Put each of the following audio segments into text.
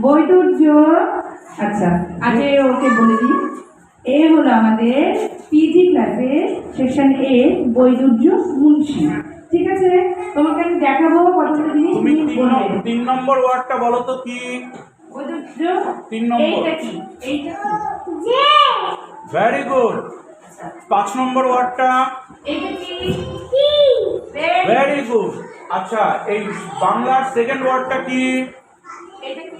বৈদুর্য। আচ্ছা, আগে ওকে বলে দিই, এ হলো আমাদের পিজি ক্লাসে সেকশন এ বৈদুর্য মুন্সি। ঠিক আছে, তোমাকে আমি দেখাবো কতগুলো জিনিস, তুমি তুমি বলবে। 3 নম্বর ওয়ার্ডটা বলো তো কি? বৈদুর্য 3 নম্বর। এইটা কি? এইটা কি? Very good. 5 নম্বর ওয়ার্ডটা? এইটা কি? Very good. আচ্ছা, এই বাংলার সেকেন্ড ওয়ার্ডটা কি? এইটা কি?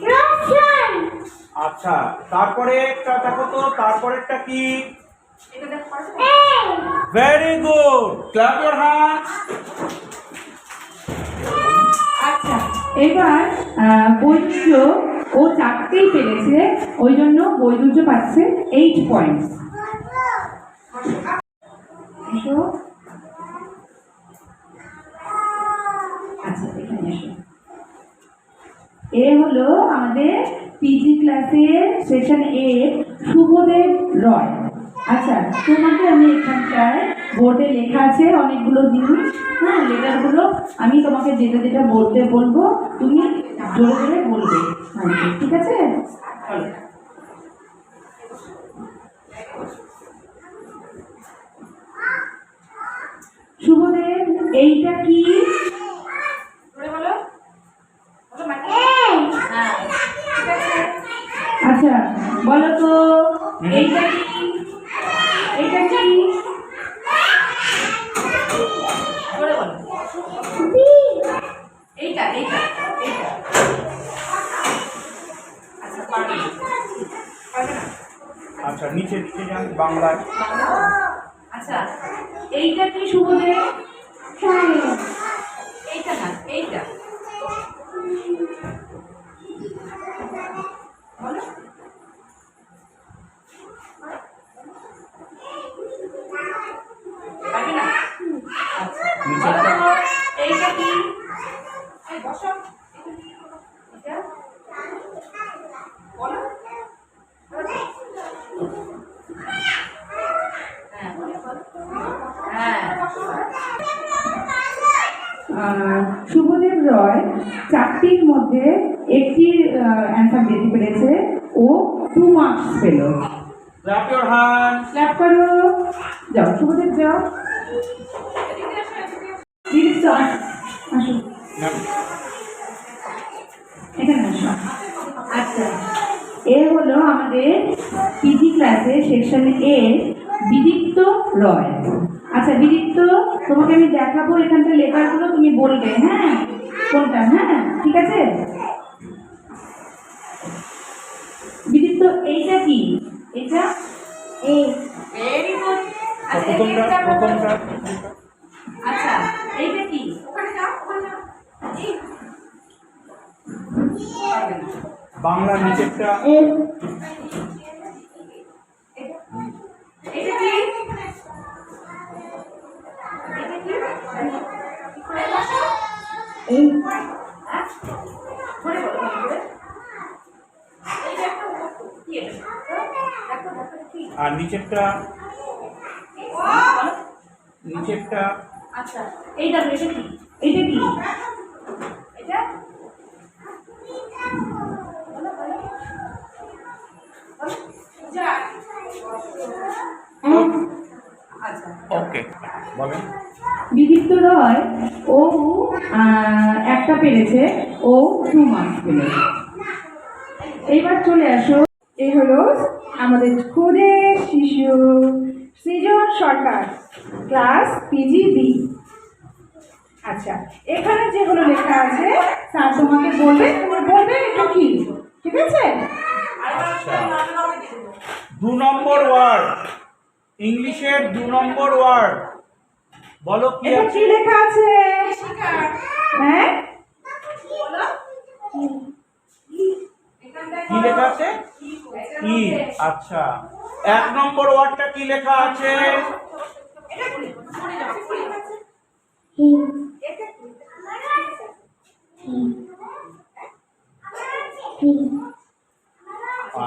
আচ্ছা, তারপরে একটা দেখো তো, তারপরেরটা কি? এটা দেখো। Very good, clap your hands. আচ্ছা, এবার বৈদুর্য ও 4টেই পেরেছে, ওই জন্য বৈদুর্য পাচ্ছে 8 পয়েন্টস। আচ্ছা, এখানে এসো। এ হলো আমাদের পিজি ক্লাসের সেকশন এ শুভদেব রয়। আচ্ছা, তোমাকে আমি এখানটায় বোর্ডে লেখা আছে অনেকগুলো জিনিস, হ্যাঁ, লেটারগুলো আমি তোমাকে যেটা যেটা বলতে বলবো তুমি জোরে জোরে বলবে, ঠিক আছে? শুভদেব, এইটা কি? আচ্ছা, বলো তো এইটা কি? এইটা কি? এইটা এইটা এইটা। আচ্ছা, পারবে না? আচ্ছা, নিচে নিচে যান বাংলায়। আচ্ছা, এইটা কি শুভদেব? এইটা না, এইটা বলো। পারবে না? আচ্ছা, নিচেরটা? এইটা কি? এই বসো। এটা বলো। হ্যাঁ, বলো, বলো। হ্যাঁ। শুভদেব রয় 4টির মধ্যে একটি অ্যান্সার দিতে পেরেছে, ও 2 মার্কস পেল। Clap your hands. ক্ল্যাপ করো। যাও শুভদেব, যাও। দিদি তো আসো, এখানে আসো। আচ্ছা, এ হলো আমাদের পিজি ক্লাসে সেকশন এ বিদীপ্ত রয়। আচ্ছা বিদীপ্ত, তোমাকে আমি দেখাবো এখানটা লেখাগুলো, তুমি বলবে, হ্যাঁ, কোনটা? হ্যাঁ, ঠিক আছে। বিদীপ্ত, এইটা কি? এটা এই। Very good. আচ্ছা, প্রথমটা। আচ্ছা, এইটা কি? ওখানে যাও, ওখানে যাও। এই বাংলা নিচেরটা? এটা কি? এই পরে বলো করে। এইটা একটা কি এটা? দেখো কি? আর নিচেরটা? নিচেরটা? আচ্ছা, এইটা তো, এটা কি? এটা কি? এটা বলো, বলো। যা। আচ্ছা, ওকে, বলেন। বিদীপ্ত রয় ও একটা পেরেছে, ও 2 মার্কস পেল। এইবার চলে আসো, এই হলো আমাদের খুদে শিশু সৃজন সরকার, ক্লাস পিজিবি। আচ্ছা, এখানে যেগুলো লেখা আছে স্যার তোমাকে বলবে, তুমি বলবে এটা কি, ঠিক আছে? আচ্ছা, 2 নম্বর ওয়ার্ড, ইংলিশের 2 নম্বর ওয়ার্ড বলো কি এটা আছে? কি লেখা আছে? হ্যাঁ, কি লেখা আছে? কি? আচ্ছা, 1 নম্বর ওয়ার্ডটা কি লেখা আছে?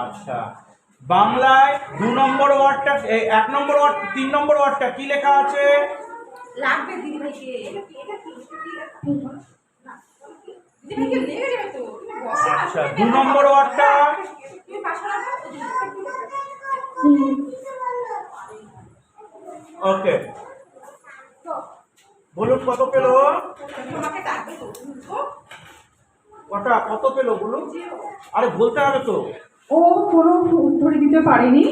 আচ্ছা, বাংলায় 2 নম্বর ওয়ার্ডটা, 1 নম্বর ওয়ার্ড, 3 নম্বর ওয়ার্ডটা কি লেখা আছে? লাগবে দিদি ভাইকে। এটা কি? এটা কি লেখা? দিদি ভাইকে লেগে যাবে তো, বসো না। আচ্ছা 2 নম্বর ওয়ার্ডটা ওকে বলুন কত পেলো ওটা কত পেলো বলুন আরে বলতে হবে তো ও কোনো উত্তর দিতে পারেনি,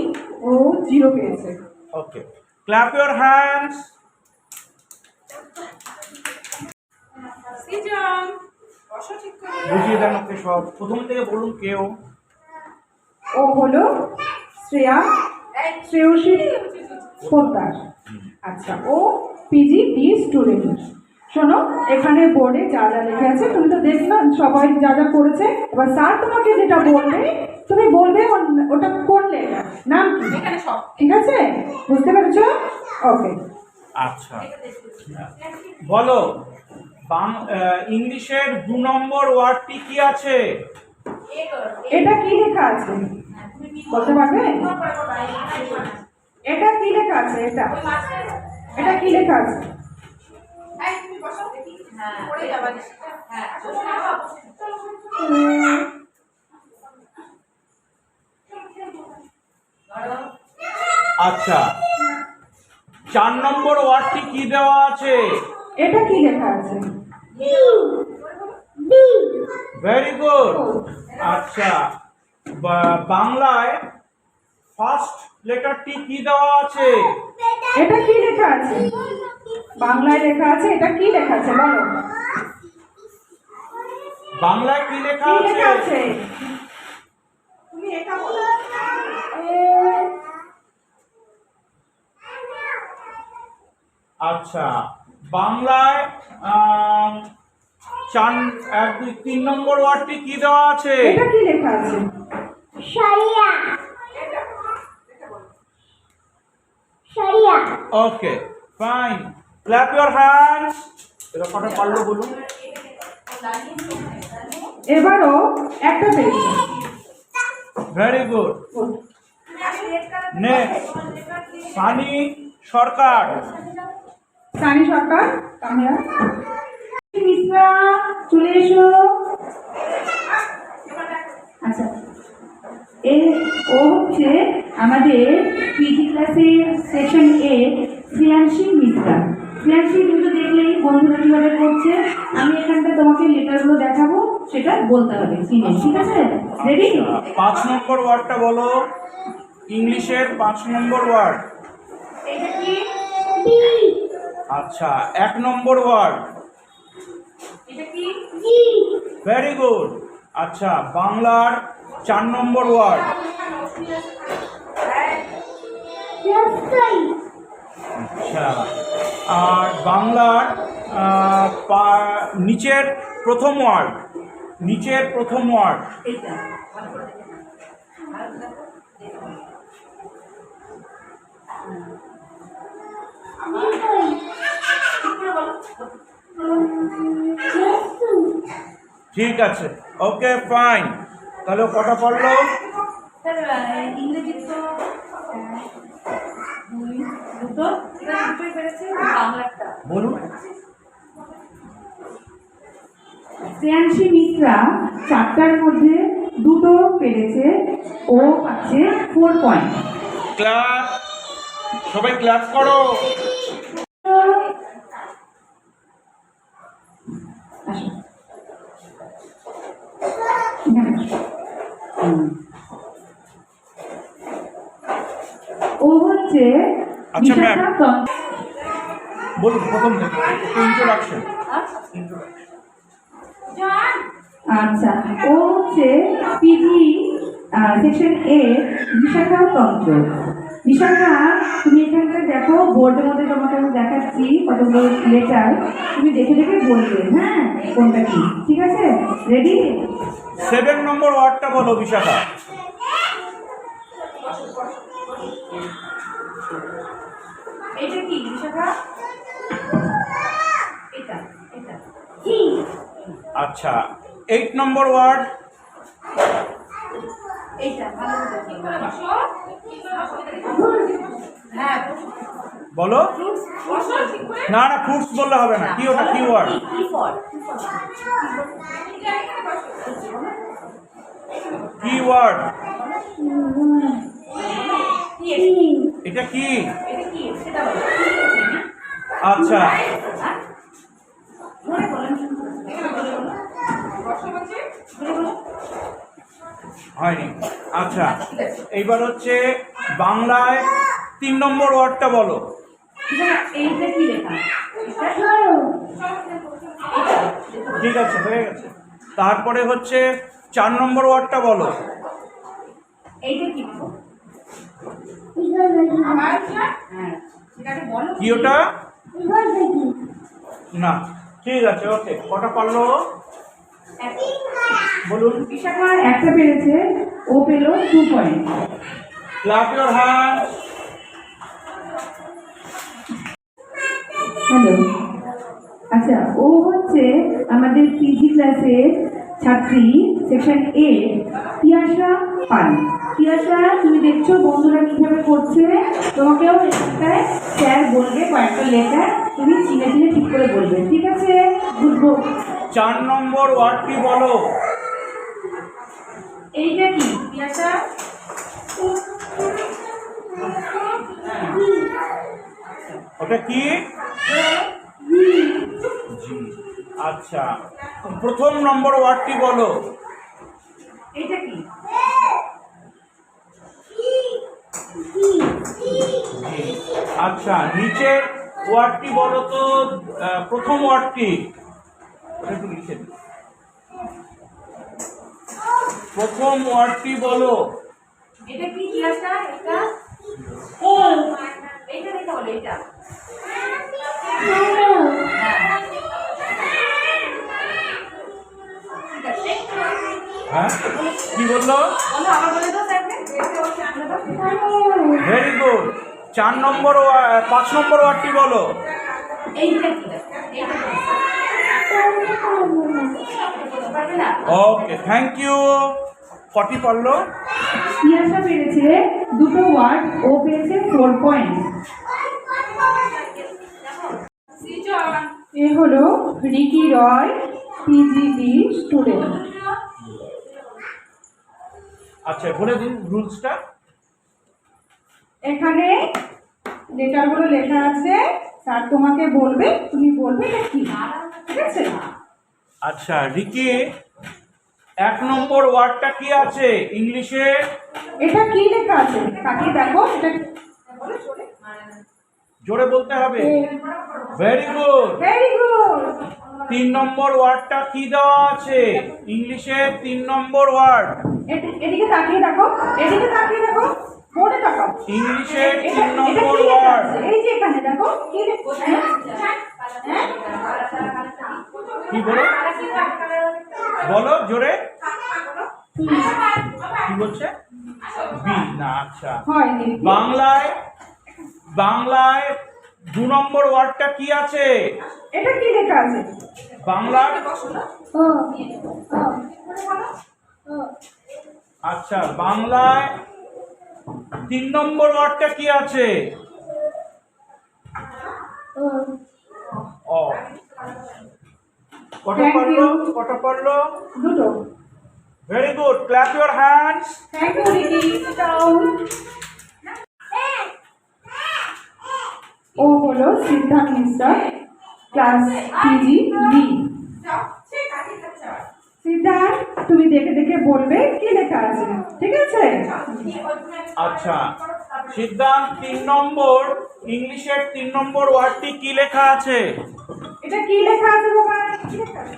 ও 0 পেয়েছে। ওকে ক্ল্যাপ ইওর হ্যান্ডস বুঝিয়ে দেন ওকে সব প্রথম থেকে বলুন কেউ ও হলো শ্রেয়সী পোদ্দার। আচ্ছা, ও পিজি ডি স্টুডেন্ট। শোনো, এখানে বোর্ডে যা যা লেখা আছে তুমি তো দেখলে সবাই যা যা করেছে। এবার স্যার তোমাকে যেটা বলবে তুমি বলবে ওটা কোন লেখা, নাম কি, ঠিক আছে? বুঝতে পেরেছো? ওকে। আচ্ছা বলো ইংলিশের 2 নম্বর ওয়ার্ডটি কি আছে? এটা কি লেখা আছে বলতে পারবে? এটা কি লেখা আছে? এটা কি লেখা আছে? আচ্ছা 4 নম্বর ওয়ার্ডটি কি দেওয়া আছে? এটা কি লেখা আছে? Very good. আচ্ছা বাংলায় ফার্স্ট লেটারটি কি দেওয়া আছে? এটা কি লেখা আছে? বাংলায় লেখা আছে, এটা কি লেখা আছে বলো? বাংলায় কি লেখা আছে? তুমি এটা বলো। আচ্ছা বাংলায় 1 2 3 নম্বর ওয়ার্ডটি কি দেওয়া আছে? এটা কি লেখা আছে? শরিয়া শরিয়া okay fine clap your hands. এটা কটা পারলো বলুন? এবারও একটা পেয়েছে। Very good. নেক্সট সানি সরকার। সানি সরকার, কামিয়া মিশ্রা চলে এসো। আচ্ছা, ও হচ্ছে আমাদের পিজি ক্লাসের সেকশন এ শ্রেয়াংশী মিশ্রা। শ্রেয়াংশী কিন্তু দেখলেই বন্ধুরা কিভাবে করছে, আমি এখানটা তোমাকে লেটারগুলো দেখাবো, সেটা বলতে হবে চিনে, ঠিক আছে? রেডি? 5 নম্বর ওয়ার্ডটা বলো, ইংলিশের 5 নম্বর ওয়ার্ড। এটা কি? আচ্ছা 1 নম্বর ওয়ার্ড। এটা কি? Very good. আচ্ছা বাংলার 4 নম্বর ওয়ার্ড। আচ্ছা আর বাংলার নিচের প্রথম ওয়ার্ড। নিচের প্রথম ওয়ার্ড। এটা ঠিক আছে ওকে ফাইন। তাহলে কটা পড়লো? ইংরেজি তো দুটোই পেরেছে, বাংলাটা বলুন। শ্রেয়াংশী মিশ্রা 4টার মধ্যে 2টো পেরেছে, ও পাচ্ছে 4 পয়েন্ট। ক্লাস সবাই ক্লাস করো। আসো। এখানে আসো। ও হচ্ছে আচ্ছা, ম্যাম। বিশাখা তন্ত্র। বলুন প্রথম থেকে ইন্ট্রোডাকশন। আচ্ছা, ও হচ্ছে পিজি সেকশন এ বিশাখা তন্ত্র। বিশাখা, তুমি এখানটা দেখো, বোর্ডের মধ্যে তোমাকে আমি দেখাচ্ছি কতগুলো লেটার, তুমি দেখে দেখে বলবে, হ্যাঁ কোনটা কি, ঠিক আছে? রেডি? 7 নম্বর ওয়ার্ডটা বলো বিশাখা। এটা কি বিশাখা? এটা এটা আচ্ছা 8 নম্বর ওয়ার্ড। এইটা ভালো করে ঠিক করে বসো। হ্যাঁ বলো। বসো ঠিক করে। না না ফ্রুটস বললে হবে না। কি ওটা কি ওয়ার্ড? কি ফল? ওয়ার্ড? তিন এটা কি? এটা কি সেটা বলো কি আছে না আচ্ছা, মনে বলেন এটা বলে বলো বসে বসে বলে বলো হয়নি। আচ্ছা, এইবার হচ্ছে বাংলায় 3 নম্বর ওয়ার্ডটা বলো। এইটা কি লেখা এটা ষোলো ঠিক আছে, হয়ে গেছে। তারপরে হচ্ছে 4 নম্বর ওয়ার্ডটা বলো। এইটা কি গো? এগারো হ্যাঁ সেটাকে বলো কি ওটা? এগারো না, ঠিক আছে, ওকে। কটা পারলো বলুন? বিশাখার একটা পেরেছে, ও পেল 2 point. Clap your hand. Hello, আচ্ছা ও হচ্ছে আমাদের পিজি ক্লাসের ছাত্রী, সেকশন এ, তিয়াশা পাল। তিয়াশা, তুমি দেখছো বন্ধুরা কিভাবে করছে, তোমাকেও এখানটায় স্যার বলবে কয়েকটা লেটার, তুমি চিনে চিনে ঠিক করে বলবে, ঠিক আছে? বুঝবো। 4 নম্বর ওয়ার্ডটি বলো। এইটা কি তিয়াশা? ওটা কি? জি। আচ্ছা, প্রথম নম্বর ওয়ার্ডটি বলো। এইটা কি? জি। আচ্ছা, নিচের ওয়ার্ডটি বলো তো। প্রথম ওয়ার্ডটি ওটা একটু লিখে দিই। প্রথম ওয়ার্ডটি বলো। এটা কি তিয়াশা? এটা এইটা দেখা বলো, এইটা ঠিক আছে। হ্যাঁ, কি বললো? বলো আবার বলে দাও স্যারকে। Very good. 5 নম্বর ওয়ার্ডটি বলো। এইটা কি? এইটা বলতে পারবে না? ওকে, থ্যাংক ইউ। কটি পারলো? তিয়াশা পেরেছে 2টো ওয়ার্ড, ও পেয়েছে 4 পয়েন্ট। এ হলো রিকি রয়, পিজিবি স্টুডেন্ট। আচ্ছা, বলে দিন রুলসটা। এখানে লেটারগুলো লেখা আছে, স্যার তোমাকে বলবে, তুমি বলবে এটা কি, ঠিক আছে? আচ্ছা, রিকি, 1 নম্বর ওয়ার্ডটা কি আছে ইংলিশে? এটা কি লেখা আছে তাকিয়ে দেখো, এটা জোরে বলতে হবে। Very good. Very good. 3 নম্বর ওয়ার্ডটা কি দেওয়া আছে ইংলিশে? 3 নম্বর ওয়ার্ড এদিকে তাকিয়ে দেখো, এদিকে তাকিয়ে দেখো, বোর্ডে তাকাও। ইংলিশে এটা 3 নম্বর কি লেখা ওয়ার্ড। আছে? এই যে এখানে দেখো কি লেখা আছে? হ্যাঁ? কি বলো? বলো জোরে। কি বলছে? বি না। আচ্ছা, হয়নি। বাংলায় 2 নম্বর ওয়ার্ডটা কি আছে? এটা কি লেখা আছে? বাংলার। ও আচ্ছা, বাংলায় 3 নম্বর ওয়ার্ডটা কি আছে? ও। কটা Thank পারলো? you. কটা পারলো? 2টো। Very good, clap your hands. Thank you Riki. Down. ও হলো Siddhanta mister, class PG B. সিদ্ধান্ত, তুমি দেখে দেখে বলবে কি লেখা আছে, ঠিক আছে? আচ্ছা, সিদ্ধান্ত 3 নম্বর ইংলিশের 3 নম্বর ওয়ার্ডটি কি লেখা আছে? এটা কি লেখা আছে বাবা? কি লেখা আছে?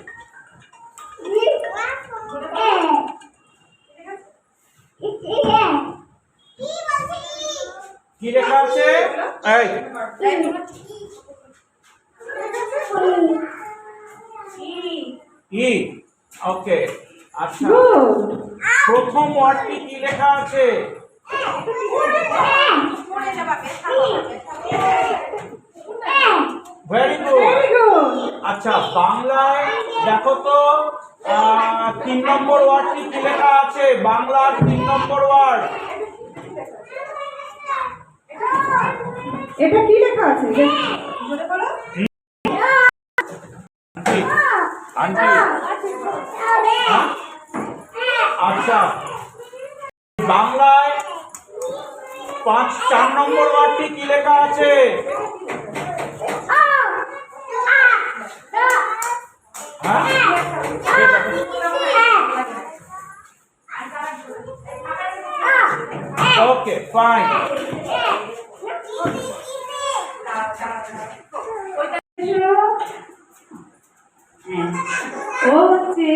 কি লেখা আছে? এই ই। ওকে। আচ্ছা, গুড। প্রথম ওয়ার্ডটি কি লেখা আছে? Very good. Very good. আচ্ছা, বাংলায় দেখো তো 3 নম্বর ওয়ার্ডটি কি লেখা আছে? বাংলার 3 নম্বর ওয়ার্ড। এটা কি লেখা আছে? বলো। আন্টি। হ্যাঁ? আচ্ছা, বাংলায় 4 নম্বর ওয়ার্ডটি কি লেখা আছে? হ্যাঁ, ওকে ফাইন। ও হচ্ছে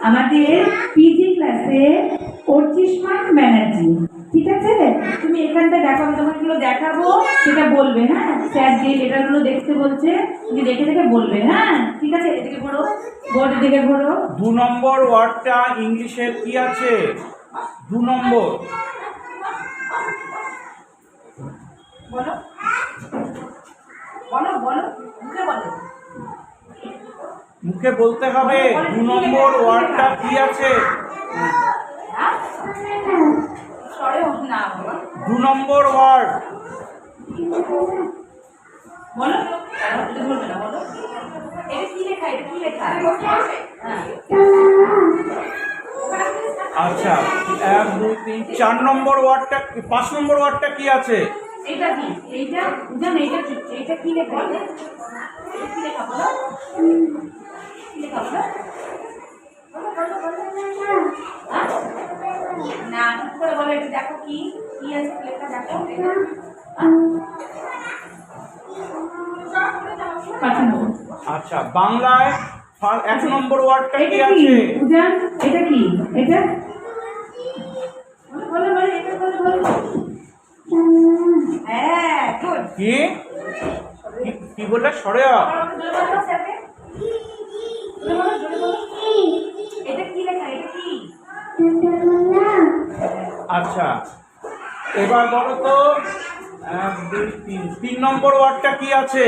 আমাদের পিজি ক্লাসে অর্চিষ্মান ব্যানার্জি। ঠিক আছে, তুমি এখানটা দেখো, আমি তোমাকে এগুলো দেখাবো, সেটা বলবে। হ্যাঁ, স্যার যে লেটারগুলো দেখতে বলছে তুমি দেখে দেখে বলবে। হ্যাঁ, ঠিক আছে, এদিকে ঘোরো, বোর্ডের দিকে ঘোরো। 2 নম্বর ওয়ার্ডটা ইংলিশে কি আছে? 2 নম্বর বলো বলো বলো, মুখে বলো, মুখে বলতে হবে। 2 নম্বর ওয়ার্ডটা কি আছে? সরে হোক না বাবা। 2 নম্বর ওয়ার্ড বলো, এটা বলবে না, বলো। এটা কি লেখা? এটা কি লেখা? হ্যাঁ, আচ্ছা 1 2 3 4 নম্বর ওয়ার্ডটা, 5 নম্বর ওয়ার্ডটা কি আছে? এটা কি? এইটা জানো, এটা কি? এটা কি লেখা? এটা কি লেখা বলো? কি লেখা বলো? বলো বলো বলো। হ্যাঁ? না, ঠিক করে বলো। এটা দেখো কি কি আছে লেখা, দেখো। আচ্ছা বাংলায় 1 নম্বর ওয়ার্ডটা কি এটা কি? আছে? পূজা, এটা কি? এটা বলো বলো, এটা বলো বলো। হ্যাঁ, গুড। কি কি বললে? সরে আ। এটা কি লেখা? এটা কি? আচ্ছা এবার বলো তো 1 2 3 3 নম্বর ওয়ার্ডটা কি আছে?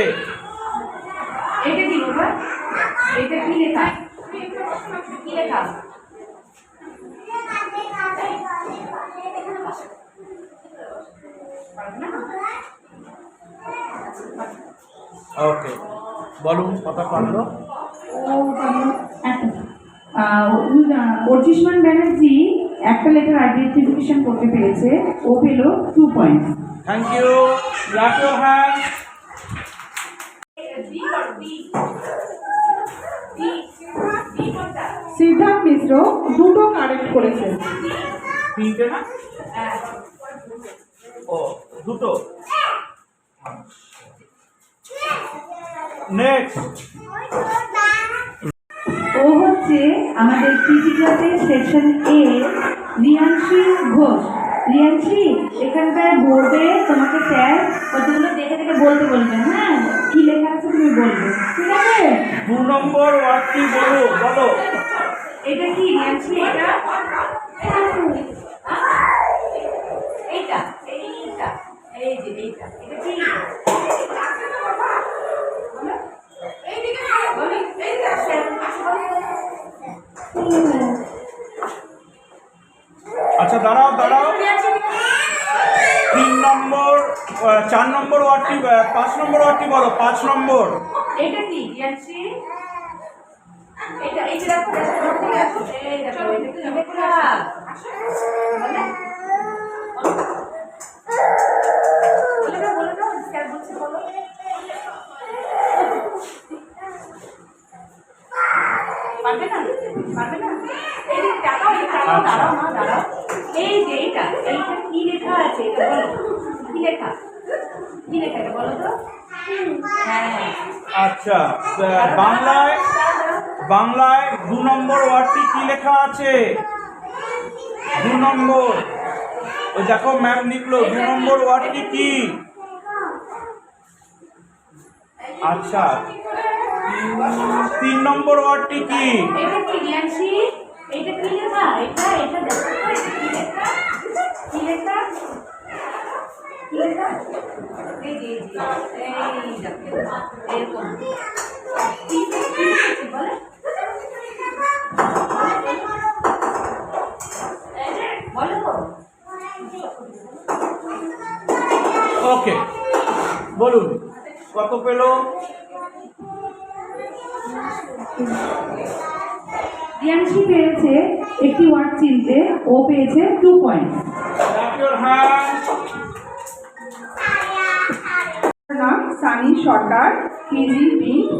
এটা কি বাবা? এটা কি লেখা? কি লেখা? ওকে বলুন, কথা পারলো? অর্চিষ্মান ব্যানার্জি একটা লেটার আইডেন্টিফিকেশন করতে পেরেছে, ও পেল 2 point. Thank you, clap your hand. Siddhartha Mishra দুটো কারেক্ট করেছে। 3টে না? ও 2টো। নেক্সট ও হচ্ছে আমাদের পিজি ক্লাসের সেকশন এ রিয়াংশী ঘোষ। রিয়াংশী, এখানকার বোর্ডে তোমাকে স্যার কতগুলো দেখে দেখে বলতে বলবেন। হ্যাঁ, কি লেখা আছে তুমি বলবে, ঠিক আছে? 2 নম্বর ওয়ার্ডটি বলো বলো। এটা কি রিয়াংশী? এটা এইটা এইটা এই যে এইটা, এটা কি? আচ্ছা দাঁড়াও দাঁড়াও, 3 নম্বর 4 নম্বর ওয়ার্ডটি 5 নম্বর ওয়ার্ডটি বলো। 5 নম্বর এটা কি রিয়াংশী? এটা এই যে দেখো দেখো দেখো, এই দেখো এটা কি লেখা? বলে বলে দাও, স্যার বলছে বলো। পারবে না? পারবে না? এই যে টাকা, এই টাকা দাঁড়াও না, দাঁড়াও। এই যে এইটা কি লেখা আছে? এটা বলো, কি লেখা? কি লেখা এটা বলো তো। হ্যাঁ, আচ্ছা বাংলায় 2 নম্বর ওয়ার্ডটি কি লেখা আছে? 2 নম্বর, ওই দেখো ম্যাম লিখলো 2 নম্বর ওয়ার্ডটি কি? আচ্ছা 3 নম্বর ওয়ার্ডটি কি? এটা কি রিয়াংশী? এটা কি লেখা? এটা এটা দেখো তো, এটা কি লেখা? কি লেখা? কি লেখা? এই যে এই দেখো এরকম কি লিখেছে বলে? বলো। ওকে বলুন, কত পেলো? রিয়াংশী পেয়েছে একটি ওয়ার্ড চিনতে, ও পেয়েছে 2 পয়েন্ট। your hands. নাম সানি সরকার, কেজি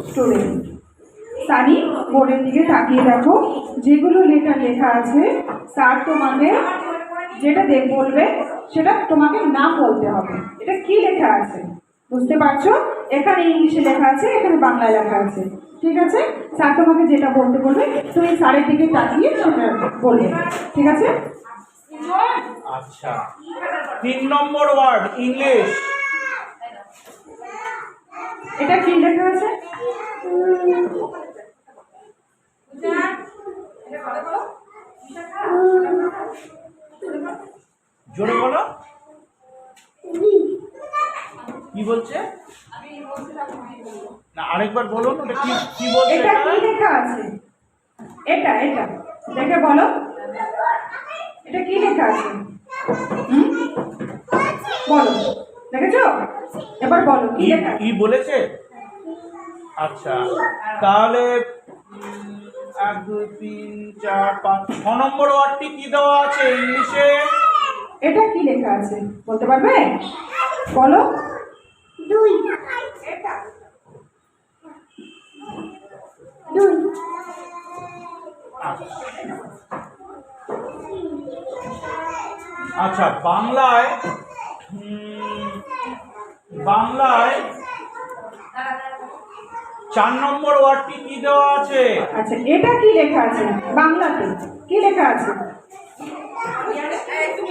স্টুডেন্ট। সানি, বোর্ডের দিকে তাকিয়ে দেখো, যেগুলো লেটার লেখা আছে স্যার তোমাকে যেটা বলবে সেটা তোমাকে নাম বলতে হবে। এটা কি লেখা আছে বুঝতে পারছো? এখানে ইংলিশে লেখা আছে, এখানে বাংলায় লেখা আছে, ঠিক আছে? স্যার তোমাকে যেটা বলতে বলবে তুমি স্যারের দিকে তাকিয়ে সেটা বলবে, ঠিক আছে? আচ্ছা, 3 নম্বর ওয়ার্ড ইংলিশ। এটা কি লেখা আছে? জোরে বলো, কি বলছে? না, আরেকবার বলুন, ওটা কি কি বলছে? এটা কি লেখা আছে? এটা এটা দেখে বলো, এটা কি লেখা আছে? বলো, দেখেছো? এবার বলো কি লেখা আছে? কি বলেছে? আচ্ছা, তাহলে 1 2 3 4 5 6 নম্বর ওয়ার্ডটি কি দেওয়া আছে ইংলিশে? এটা কি লেখা আছে বলতে পারবে? বলো। 2 এটা 2 আচ্ছা, বাংলায় বাংলায় 4 নম্বর ওয়ার্ডটি কি দেওয়া আছে? আচ্ছা, এটা কি লেখা আছে বাংলাতে? কি লেখা আছে?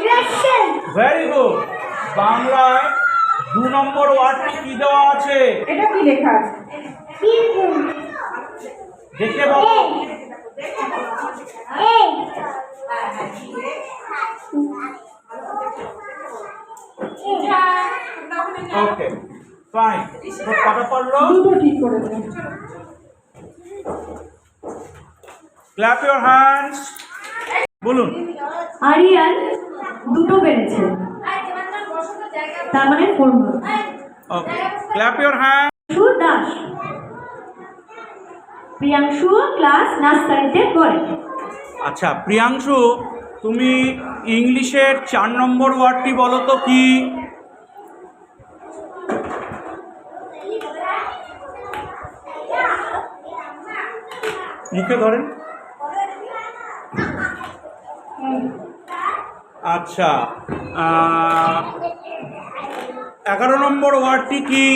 Russian very good. বাংলায় 2 নম্বর ওয়ার্ডটি কি দেওয়া আছে? এটা কি লেখা আছে? বীরভূম দেখে বলো। এ ওকে, ফাইন। তো কটা পড়লো? দুটো ঠিক করেছে। Clap your hands. বলুন। আরিয়ান 2 পেরেছে, তার মানে 4 mark. Okay, clap your hand. Priyanshu Das, Priyanshu class নার্সারিতে পড়ে। আচ্ছা, প্রিয়াংশু, তুমি ইংলিশের 4 নম্বর ওয়ার্ডটি বলো তো কি? মুখে ধরেন। আচ্ছা, 11 নম্বর ওয়ার্ডটি কি?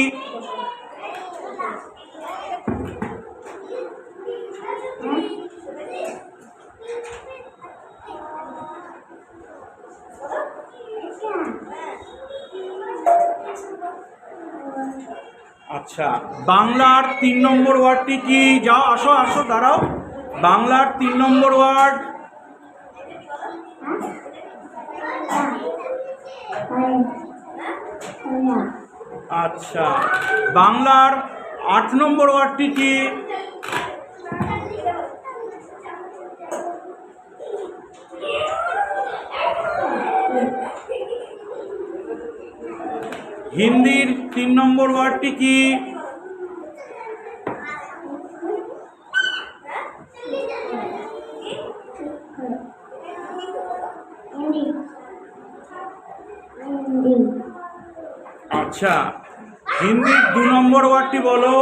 আচ্ছা, বাংলার 3 নম্বর ওয়ার্ডটি কি? যাও, আসো আসো, দাঁড়াও। বাংলার 3 নম্বর ওয়ার্ড। আচ্ছা, বাংলার 8 নম্বর ওয়ার্ডটি কি? হিন্দির 3 নম্বর ওয়ার্ডটি কি? আচ্ছা, হিন্দির 2 নম্বর ওয়ার্ডটি বলো।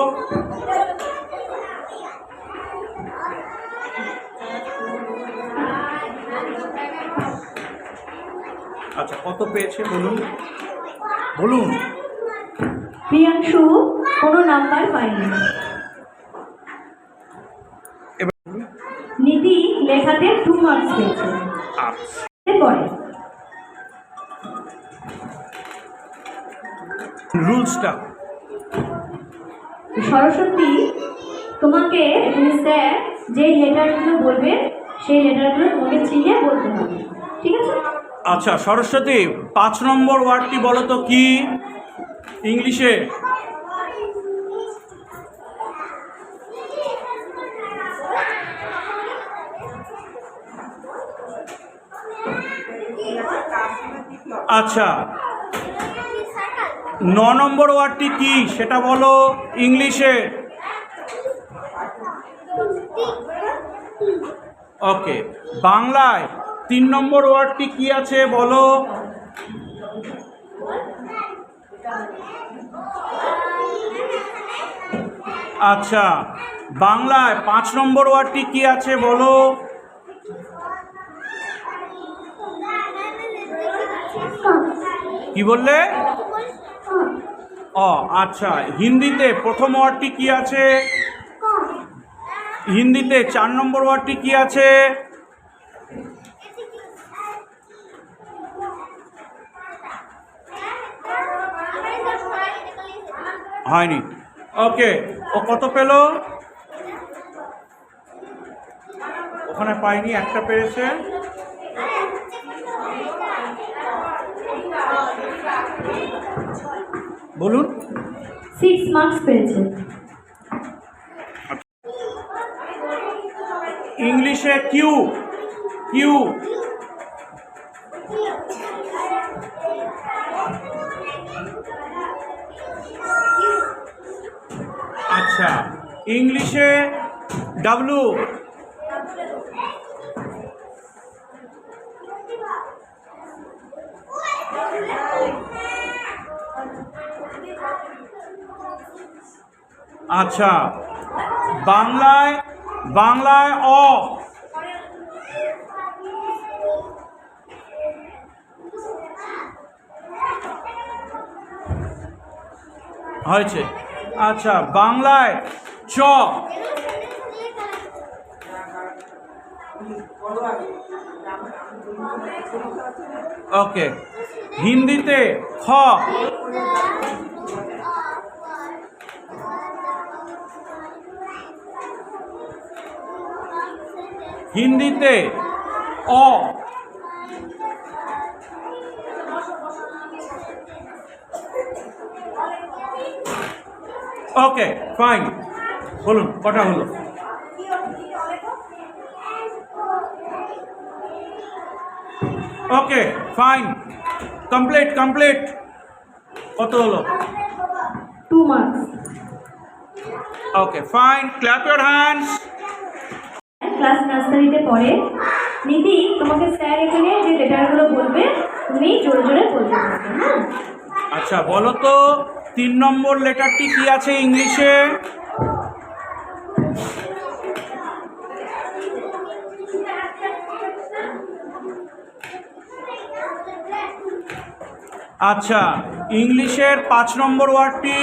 আচ্ছা, কত পেয়েছে বলুন, বলুন। প্রিয়াংশু কোনো নাম্বার পায়নি। নীতি লেখাতে 2 মার্কস পেয়েছে, পড়ে। রুলসটা। সরস্বতী, তোমাকে স্যার যে লেটারগুলো বলবে সেই লেটারগুলো তোমাকে চিনে বলতে হবে, ঠিক আছে? আচ্ছা, সরস্বতী, 5 নম্বর ওয়ার্ডটি বলো তো কি ইংলিশে? আচ্ছা, 9 নম্বর ওয়ার্ডটি কি সেটা বলো ইংলিশে। ওকে, বাংলায় 3 নম্বর ওয়ার্ডটি কি আছে বলো। আচ্ছা, বাংলায় 5 নম্বর ওয়ার্ডটি কি আছে বলো? কি বললে? অ। আচ্ছা, হিন্দিতে প্রথম ওয়ার্ডটি কি আছে? হিন্দিতে 4 নম্বর ওয়ার্ডটি কি আছে? হয়নি। ওকে, ও কত পেল? ওখানে পাইনি, একটা পেরেছে। বলুন। 6 মার্কস পেয়েছে। ইংলিশে কিউ। কিউ। আচ্ছা, ইংলিশে ডাব্লু। আচ্ছা, বাংলায় বাংলায় অ। হয়েছে। আচ্ছা, বাংলায় চ। ওকে, হিন্দিতে খ। হিন্দিতে অ। ওকে, ফাইন। বলুন কটা হলো? ওকে, ফাইন, কমপ্লিট কমপ্লিট। কত হলো? 2 marks. Okay, fine, clap your hands. Class নার্সারিতে পড়ে। নিধি, তোমাকে স্যার এখানে যে লেটারগুলো বলবে তুমি জোরে জোরে বলতে পারবে, হ্যাঁ? আচ্ছা, বলো তো 3 নম্বর লেটারটি কি আছে ইংলিশে? আচ্ছা, ইংলিশের 5 নম্বর ওয়ার্ডটি?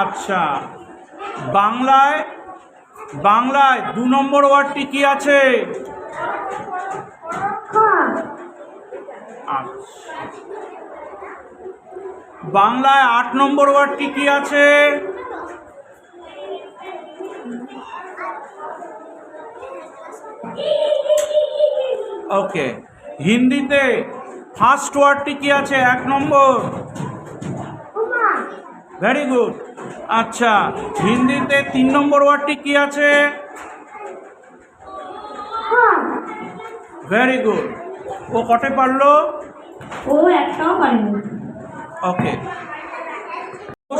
আচ্ছা, বাংলায় বাংলায় 2 নম্বর ওয়ার্ডটি কি আছে? আচ্ছা, বাংলায় 8 নম্বর ওয়ার্ডটি কি আছে? ওকে, হিন্দিতে ফার্স্ট ওয়ার্ডটি কি আছে 1 নম্বর? Very good. আচ্ছা, হিন্দিতে 3 নম্বর ওয়ার্ডটি কি আছে? Very good. ও কটে পারলো? ও একটাও পারেনি। ওকে।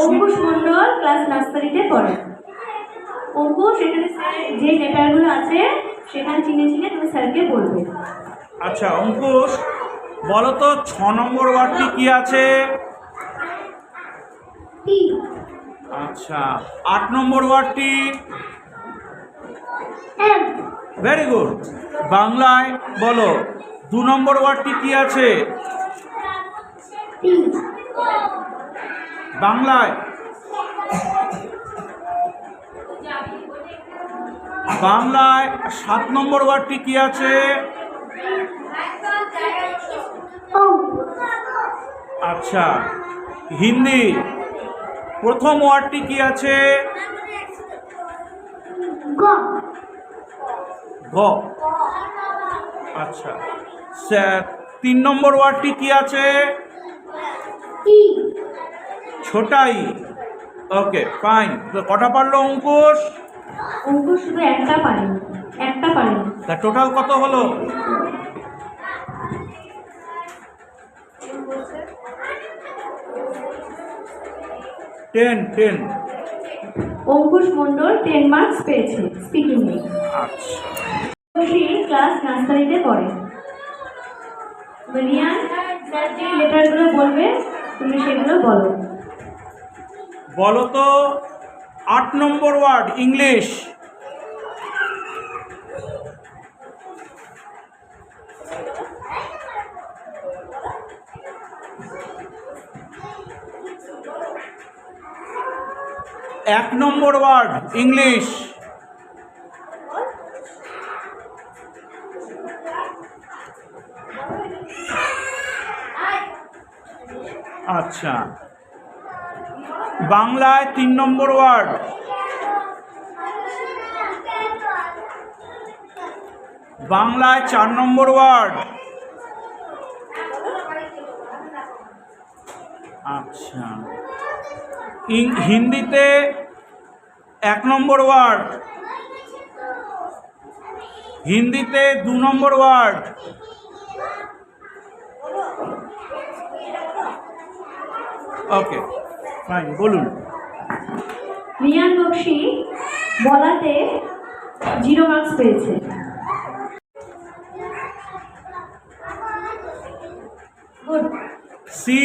অঙ্কুশ মণ্ডল ক্লাস নার্সারিতে পড়ে। অঙ্কুশ, এখানে স্যার যে লেটারগুলো আছে সেখানে চিনে চিনে তুমি স্যারকে বলবে। আচ্ছা, অঙ্কুশ বলো তো 6 নম্বর ওয়ার্ডটি কি আছে? টি। আচ্ছা, 8 নম্বর ওয়ার্ডটি? এম। Very good. বাংলায় বলো 2 নম্বর ওয়ার্ডটি কি আছে? টি। বাংলায় বাংলায় 7 নম্বর ওয়ার্ডটি কি আছে? ও। আচ্ছা, হিন্দি প্রথম ওয়ার্ডটি কি আছে? গ। গ। আচ্ছা, 3 নম্বর ওয়ার্ডটি কি আছে? ই। ছোটাই। ওকে, ফাইন। তো কটা পারলো অঙ্কুশ? অঙ্কুশ শুধু একটা পারেনি। তা টোটাল কত হলো? টেন। অঙ্কুশ মণ্ডল 10 মার্কস পেয়েছে স্পিকিং এ। আচ্ছা, ক্লাস নার্সারিতে পড়ে। রিয়ান স্যার যে লেটারগুলো বলবে তুমি সেগুলো বলো। বলো তো 8 নম্বর ওয়ার্ড ইংলিশ। এক নম্বর ওয়ার্ড ইংলিশ। আচ্ছা, বাংলায় 3 নম্বর ওয়ার্ড। বাংলায় 4 নম্বর ওয়ার্ড। আচ্ছা, হিন্দিতে 1 নম্বর ওয়ার্ড। হিন্দিতে 2 নম্বর ওয়ার্ড। ওকে ফাইন, বলুন। রিয়ান বক্সি বলাতে 0 মার্কস পেয়েছে। গুড। সি।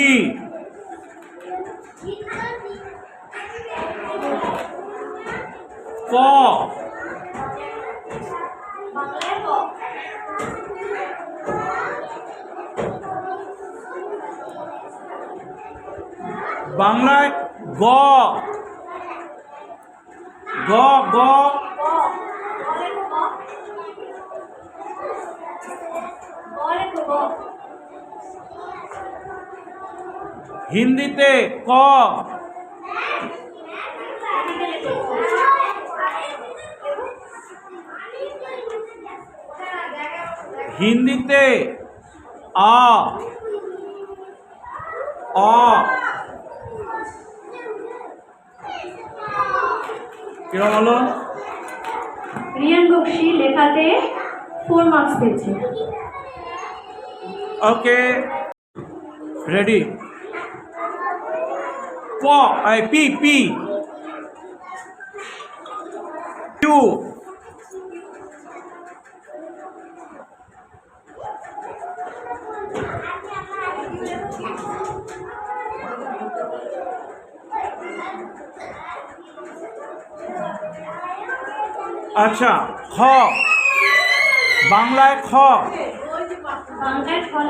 ক। বাংলায় গ। গ। গ। হিন্দিতে ক। হিন্দিতে আ। অ। কিরম হলো? রিয়ান বক্সি লেখাতে 4 মার্কস পেয়েছে। ওকে, রেডি। প। পি। পি। কিউ। আচ্ছা, খ। বাংলায় খ। বাংলায় ফল।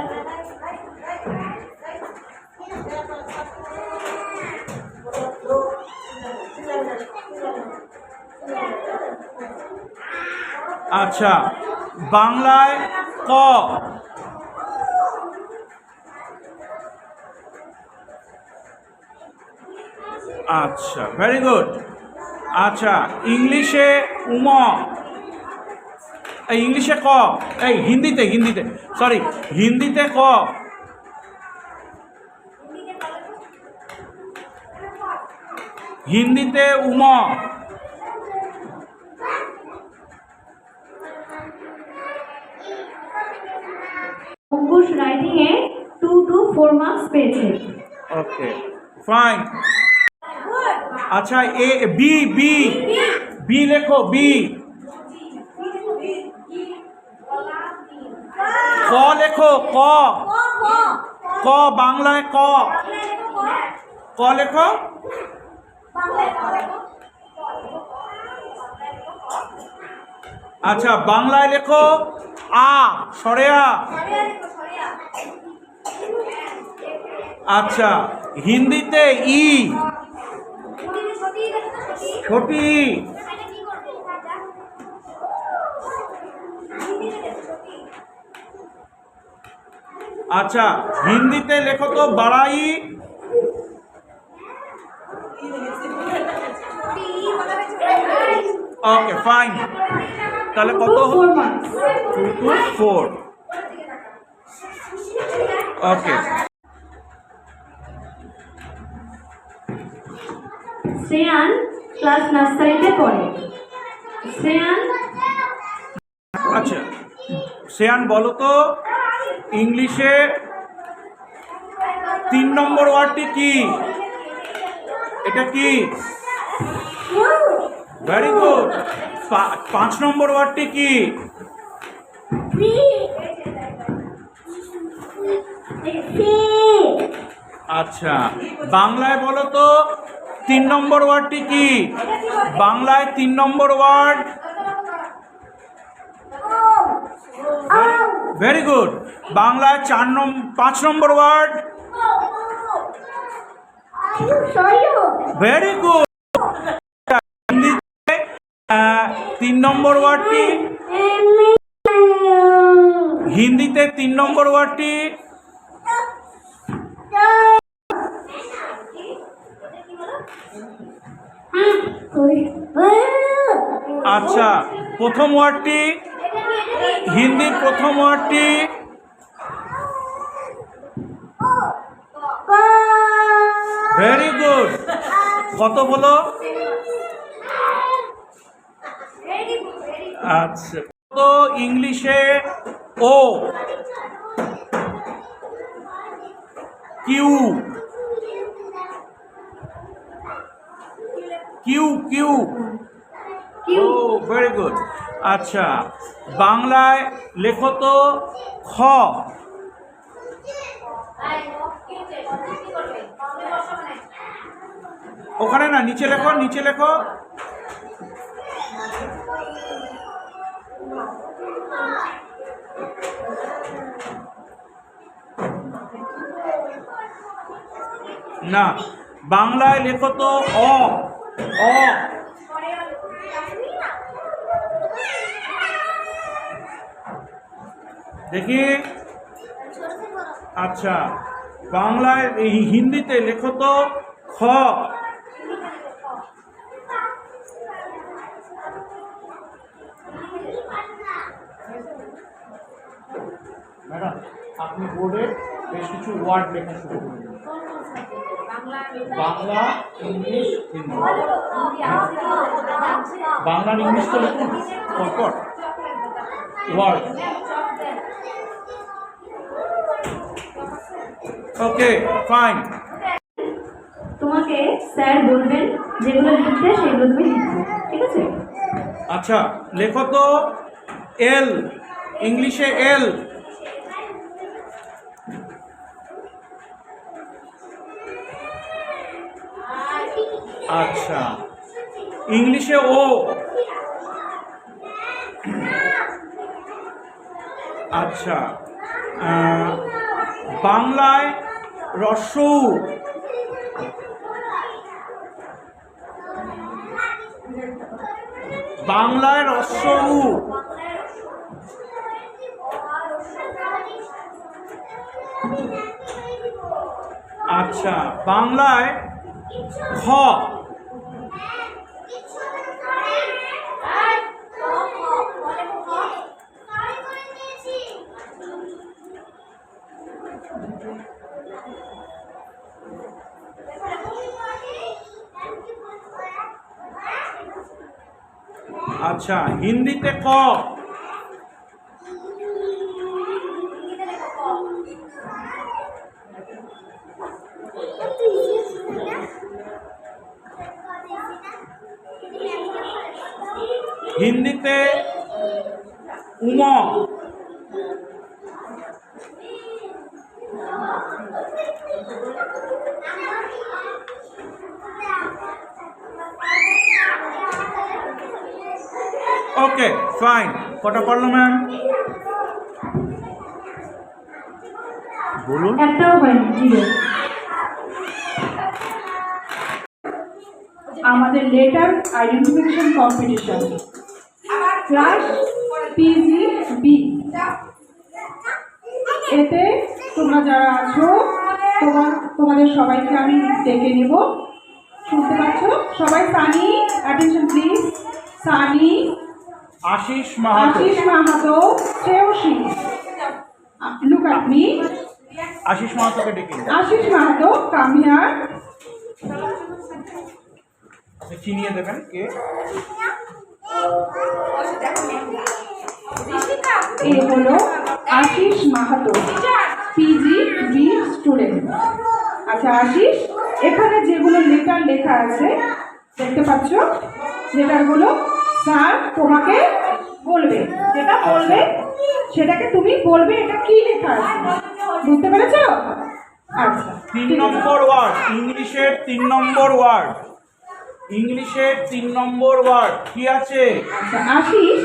আচ্ছা, বাংলায় ক। আচ্ছা, ভেরি গুড। আচ্ছা, ইংলিশে উম। এই ইংলিশে ক। এই হিন্দিতে, হিন্দিতে সরি, হিন্দিতে ক। হিন্দিতে উম। অঙ্কুশ রাইটিং এ 2 to 4 মার্কস পেয়েছে। Okay fine. আচ্ছা, এ বি। বি। বি লেখো, বি। ক লেখো, ক। ক বাংলায় ক। ক লেখো। আচ্ছা, বাংলায় লেখো আ, সরে আ। আচ্ছা, হিন্দিতে ই, ছোটি। আচ্ছা, হিন্দিতে লেখো তো বাড়াই। ওকে ফাইন, তাহলে কত? 4 marks. 2 to 4। Okay. Shreyan class নার্সারিতে পড়ে। শ্রেয়ান। আচ্ছা, শ্রেয়ান বলো তো ইংলিশে 3 নম্বর ওয়ার্ডটি কি? এটা কি? Very good. 5 নম্বর ওয়ার্ডটি কি? আচ্ছা, বাংলায় বলো তো 3 নম্বর ওয়ার্ডটি কি? বাংলায় 3 নম্বর ওয়ার্ড। Very good. বাংলায় 5 নম্বর ওয়ার্ড। Very good. হিন্দিতে 3 নম্বর ওয়ার্ডটি, হিন্দিতে 3 নম্বর ওয়ার্ডটি আচ্ছা, প্রথম ওয়ার্ডটি, হিন্দির প্রথম ওয়ার্ডটি ভেরি গুড। কত বলো? আচ্ছা, তো ইংলিশে ও, কিউ, কিউ কিউ। ও ভেরি গুড। আচ্ছা, বাংলায় লেখো তো খ। ওখানে না, নিচে লেখো, নিচে লেখো। না, বাংলায় লেখো তো অ, অ। দেখি। আচ্ছা, বাংলায়, হিন্দিতে লেখো তো খ। ম্যাডাম, আপনি বোর্ডে বেশ কিছু ওয়ার্ড লেখা শুরু করুন। বাংলা, ইংলিশ, হিন্দি। বাংলা ইংলিশ তো লিখুন পরপর ওয়ার্ড। ওকে, ফাইন। তোমাকে স্যার বলবেন যেগুলো লিখতে সেগুলো তুমি লিখবে, ঠিক আছে? আচ্ছা, লেখো তো এল, ইংলিশে এল। আচ্ছা, ইংলিশে ও। আচ্ছা, বাংলায় রস্যৌ। বাংলায় রস্যৌ। আচ্ছা, বাংলায় খ। আচ্ছা, হিন্দিতে ক। হিন্দিতে উম। ওকে, ফাইন। কটা পারলো ম্যাম? বলুন। একটাও হয়নি, জিরো। আমাদের letter identification competition class PG B, এতে তোমরা যারা আছো তোমাদের সবাইকে আমি ডেকে নেব। শুনতে পাচ্ছ সবাই? Sunny, attention please. Sunny, Ashis Mahato, Ashis Mahato, Shreyasi, look at me. Ashis মাহাতোকে ডেকে নিন। Ashis Mahato, come here. আপনি চিনিয়ে দেবেন কে? এ হলো Ashis Mahato, PG B student. আচ্ছা আশিস, এখানে যেগুলো লেটার লেখা আছে দেখতে পাচ্ছ, লেটারগুলো স্যার তোমাকে বলবে, যেটা বলবে সেটাকে তুমি বলবে এটা কি লেখা আছে। বুঝতে পেরেছো? আচ্ছা, 3 ঠিক আছে। নম্বর ওয়ার্ড, ইংলিশের 3 নম্বর ওয়ার্ড, ইংলিশের 3 নম্বর ওয়ার্ড কি আছে? আচ্ছা, আশিস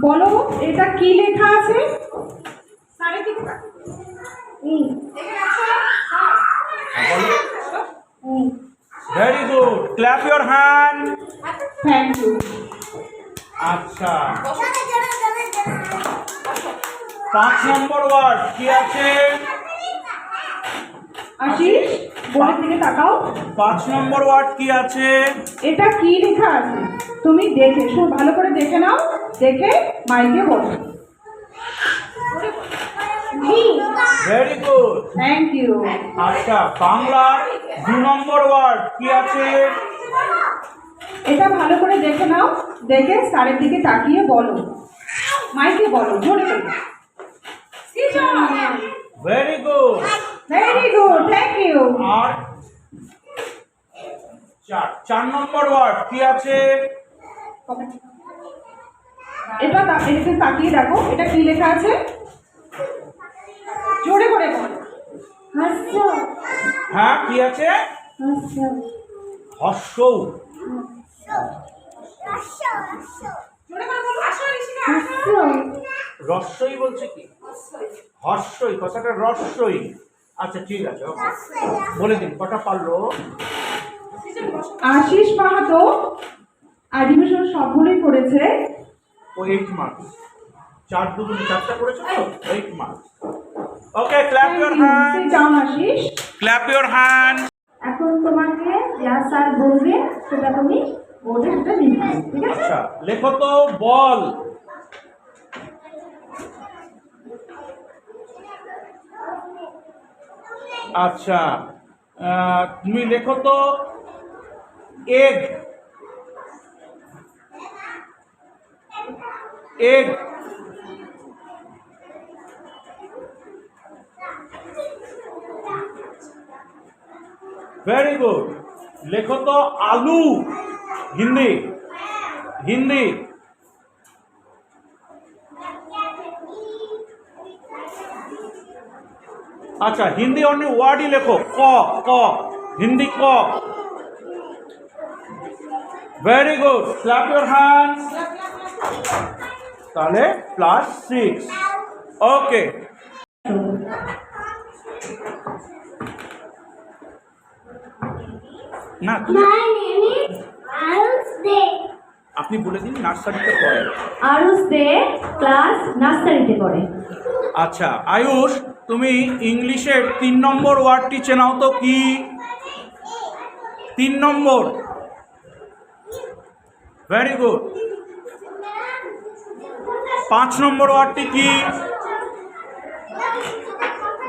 বলো এটা কি লেখা আছে? স্যারের দিকে তাকাও। Very good, clap your hand. Thank you. আচ্ছা, 5 নম্বর ওয়ার্ড কি আছে? আশিস বোর্ডের দিকে তাকাও। 5 নম্বর ওয়ার্ড কি আছে? এটা কি লেখা আছে তুমি দেখে ভালো করে দেখে নাও, দেখে মাইকে বলো। Very good. Thank you. আচ্ছা, বাংলার 2 নম্বর ওয়ার্ড কি আছে? এটা ভালো করে দেখে নাও, দেখে স্যারের দিকে তাকিয়ে বলো, মাইকে বলো জোরে করে। Very good. Very good, thank you. আর 4 নম্বর ওয়ার্ড কি আছে? এটা এটাকে তাকিয়ে দেখো, এটা কি লেখা আছে জোরে করে বলো। হাস্য হ্যাঁ, কি আছে? হাস্য হর্ষ। জোরে করে বলো। হাস্য রস্যই বলছে কি? হর্ষই, কথাটা রস্যই। আচ্ছা ঠিক আছে, ওকে। বলে দিন কটা পারলো? আশিস মাহাতো অ্যাডমিশন সবগুলোই করেছে। ও 8 মার্কস। 4 দুগুণে 4টা করেছে তো 8 marks. Okay, clap your hand. Sit down, Ashis. Clap your hand. এখন তোমাকে যা স্যার বলবে সেটা তুমি বোর্ডে সেটা লিখবে, ঠিক আছে? আচ্ছা, লেখো তো বল। আচ্ছা, তুমি লেখো তো এগ। এগ। Very good. লেখো তো আলু। হিন্দি, হিন্দি। আচ্ছা, হিন্দি অনলি ওয়ার্ডই লেখো। ক, ক, হিন্দি ক। Very good, clap your hand. তাহলে +6। ওকে। না, My name is Arus De. আপনি বলে দিন নার্সারিতে পড়ে। আরুষ দে ক্লাস নার্সারিতে পড়ে। আচ্ছা, আয়ুষ তুমি ইংলিশের 3 নম্বর ওয়ার্ডটি চেনাও তো কি? 3 নম্বর। Very good. 5 নম্বর ওয়ার্ডটি কি?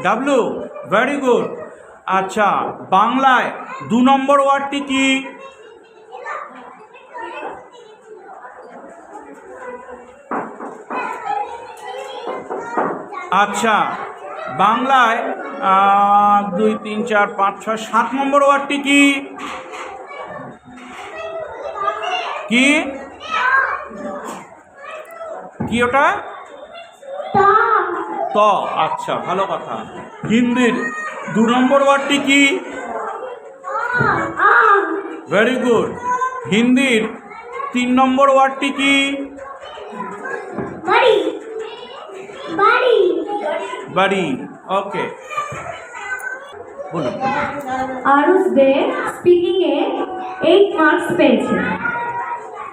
ডাব্লু। Very good. আচ্ছা, বাংলায় 2 নম্বর ওয়ার্ডটি কি? আচ্ছা, বাংলায় 2 3 4 5 6 7 নম্বর ওয়ার্ডটি কি? কি কি ওটা? ত। আচ্ছা, ভালো কথা। হিন্দির 2 নম্বর ওয়ার্ডটি কি? Very good. হিন্দির 3 নম্বর ওয়ার্ডটি কি? Buddy. Buddy. বাড়ি। ওকে, বলুন। আরুষ দে স্পিকিং এ 8 মার্কস পেয়েছে।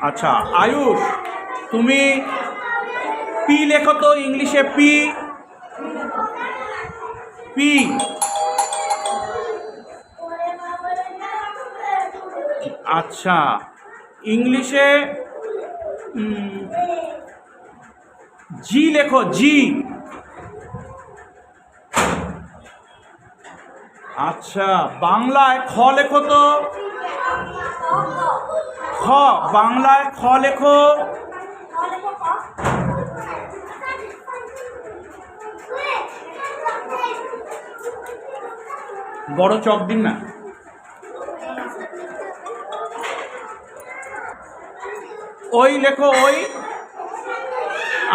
আচ্ছা, আয়ুষ তুমি পি লেখো তো ইংলিশে। P, P. আচ্ছা, ইংলিশে জি লেখো। জি। আচ্ছা, বাংলায় খ লেখো তো। খ, বাংলায় খ লেখো। বড় চক দিন না। ওই লেখো, ওই।